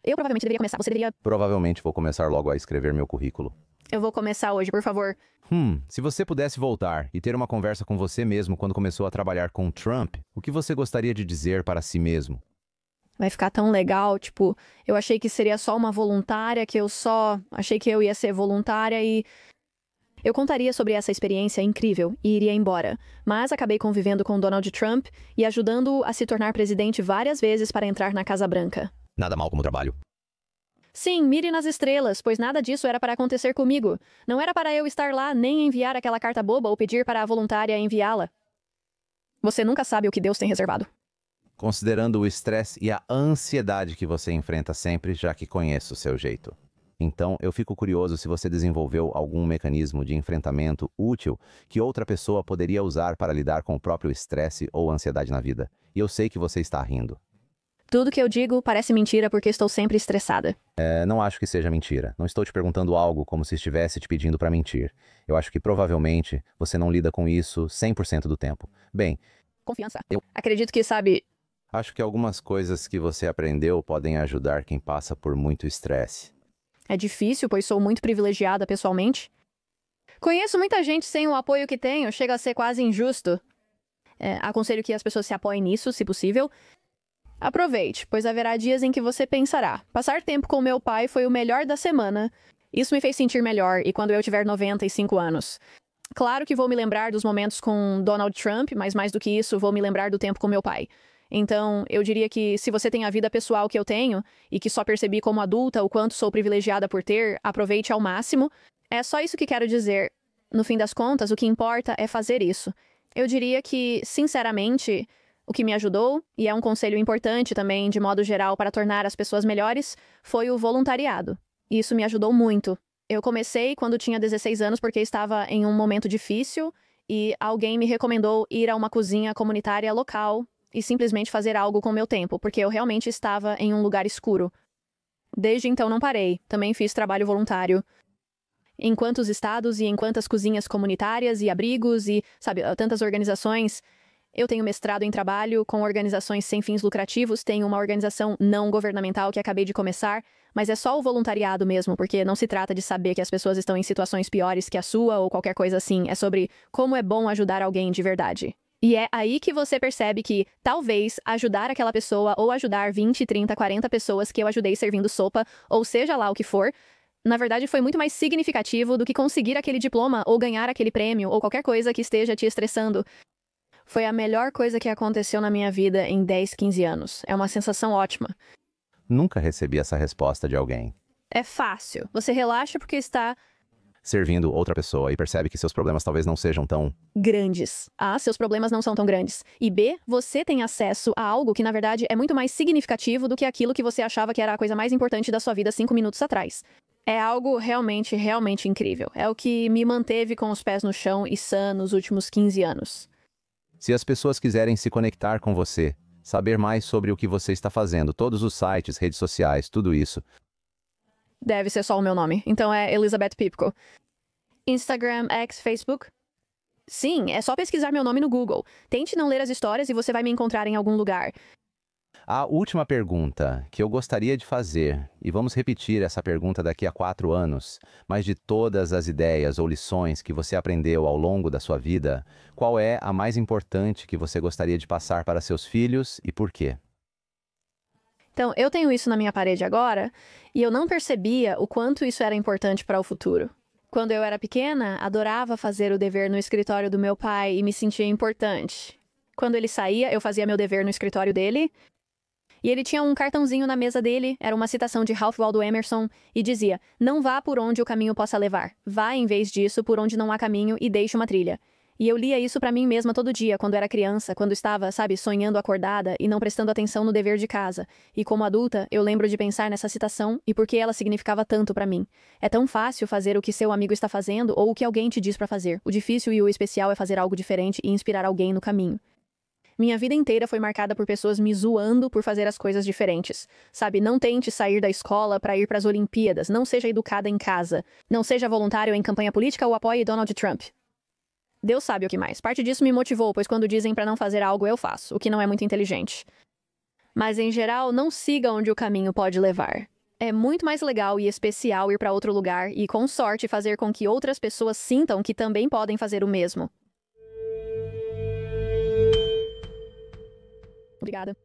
Eu provavelmente deveria começar, você deveria... Provavelmente vou começar logo a escrever meu currículo. Eu vou começar hoje, por favor. Se você pudesse voltar e ter uma conversa com você mesmo quando começou a trabalhar com Trump, o que você gostaria de dizer para si mesmo? Vai ficar tão legal, tipo, eu achei que seria só uma voluntária, achei que eu ia ser voluntária e... Eu contaria sobre essa experiência incrível e iria embora, mas acabei convivendo com Donald Trump e ajudando-o a se tornar presidente várias vezes para entrar na Casa Branca. Nada mal como trabalho. Sim, mire nas estrelas, pois nada disso era para acontecer comigo. Não era para eu estar lá, nem enviar aquela carta boba ou pedir para a voluntária enviá-la. Você nunca sabe o que Deus tem reservado. Considerando o estresse e a ansiedade que você enfrenta sempre, já que conheço o seu jeito. Então, eu fico curioso se você desenvolveu algum mecanismo de enfrentamento útil que outra pessoa poderia usar para lidar com o próprio estresse ou ansiedade na vida. E eu sei que você está rindo. Tudo que eu digo parece mentira porque estou sempre estressada. Não acho que seja mentira. Não estou te perguntando algo como se estivesse te pedindo para mentir. Eu acho que provavelmente você não lida com isso 100% do tempo. Bem... Confiança. Eu acredito que, sabe... Acho que algumas coisas que você aprendeu podem ajudar quem passa por muito estresse. É difícil, pois sou muito privilegiada pessoalmente. Conheço muita gente sem o apoio que tenho, chega a ser quase injusto. Aconselho que as pessoas se apoiem nisso, se possível. Aproveite, pois haverá dias em que você pensará. Passar tempo com meu pai foi o melhor da semana. Isso me fez sentir melhor, e quando eu tiver 95 anos. Claro que vou me lembrar dos momentos com Donald Trump, mas mais do que isso, vou me lembrar do tempo com meu pai. Então, eu diria que se você tem a vida pessoal que eu tenho, e que só percebi como adulta o quanto sou privilegiada por ter, aproveite ao máximo. É só isso que quero dizer. No fim das contas, o que importa é fazer isso. Eu diria que, sinceramente, o que me ajudou, e é um conselho importante também, de modo geral, para tornar as pessoas melhores, foi o voluntariado. Isso me ajudou muito. Eu comecei quando tinha 16 anos porque estava em um momento difícil, e alguém me recomendou ir a uma cozinha comunitária local e simplesmente fazer algo com o meu tempo, porque eu realmente estava em um lugar escuro. Desde então não parei. Também fiz trabalho voluntário. Em quantos estados e em quantas cozinhas comunitárias e abrigos e, sabe, tantas organizações. Eu tenho mestrado em trabalho com organizações sem fins lucrativos, tenho uma organização não governamental que acabei de começar, mas é só o voluntariado mesmo, porque não se trata de saber que as pessoas estão em situações piores que a sua ou qualquer coisa assim, é sobre como é bom ajudar alguém de verdade. E é aí que você percebe que, talvez, ajudar aquela pessoa ou ajudar 20, 30, 40 pessoas que eu ajudei servindo sopa, ou seja lá o que for, na verdade foi muito mais significativo do que conseguir aquele diploma ou ganhar aquele prêmio ou qualquer coisa que esteja te estressando. Foi a melhor coisa que aconteceu na minha vida em 10, 15 anos. É uma sensação ótima. Nunca recebi essa resposta de alguém. É fácil. Você relaxa porque está Servindo outra pessoa e percebe que seus problemas talvez não sejam tão... grandes. A, seus problemas não são tão grandes. E B, você tem acesso a algo que, na verdade, é muito mais significativo do que aquilo que você achava que era a coisa mais importante da sua vida 5 minutos atrás. É algo realmente, realmente incrível. É o que me manteve com os pés no chão e sã nos últimos 15 anos. Se as pessoas quiserem se conectar com você, saber mais sobre o que você está fazendo, todos os sites, redes sociais, tudo isso... Deve ser só o meu nome. Então é Elizabeth Pipko. Instagram, X, Facebook? Sim, é só pesquisar meu nome no Google. Tente não ler as histórias e você vai me encontrar em algum lugar. A última pergunta que eu gostaria de fazer, e vamos repetir essa pergunta daqui a 4 anos, mas de todas as ideias ou lições que você aprendeu ao longo da sua vida, qual é a mais importante que você gostaria de passar para seus filhos e por quê? Então, eu tenho isso na minha parede agora, e eu não percebia o quanto isso era importante para o futuro. Quando eu era pequena, adorava fazer o dever no escritório do meu pai e me sentia importante. Quando ele saía, eu fazia meu dever no escritório dele, e ele tinha um cartãozinho na mesa dele, era uma citação de Ralph Waldo Emerson, e dizia: "Não vá por onde o caminho possa levar. Vá, em vez disso, por onde não há caminho e deixe uma trilha." E eu lia isso pra mim mesma todo dia, quando era criança, quando estava, sabe, sonhando acordada e não prestando atenção no dever de casa. E como adulta, eu lembro de pensar nessa citação e por que ela significava tanto pra mim. É tão fácil fazer o que seu amigo está fazendo ou o que alguém te diz pra fazer. O difícil e o especial é fazer algo diferente e inspirar alguém no caminho. Minha vida inteira foi marcada por pessoas me zoando por fazer as coisas diferentes. Sabe, não tente sair da escola pra ir pras Olimpíadas, não seja educada em casa, não seja voluntário em campanha política ou apoie Donald Trump. Deus sabe o que mais. Parte disso me motivou, pois quando dizem pra não fazer algo, eu faço, o que não é muito inteligente. Mas, em geral, não siga onde o caminho pode levar. É muito mais legal e especial ir pra outro lugar e, com sorte, fazer com que outras pessoas sintam que também podem fazer o mesmo. Obrigada.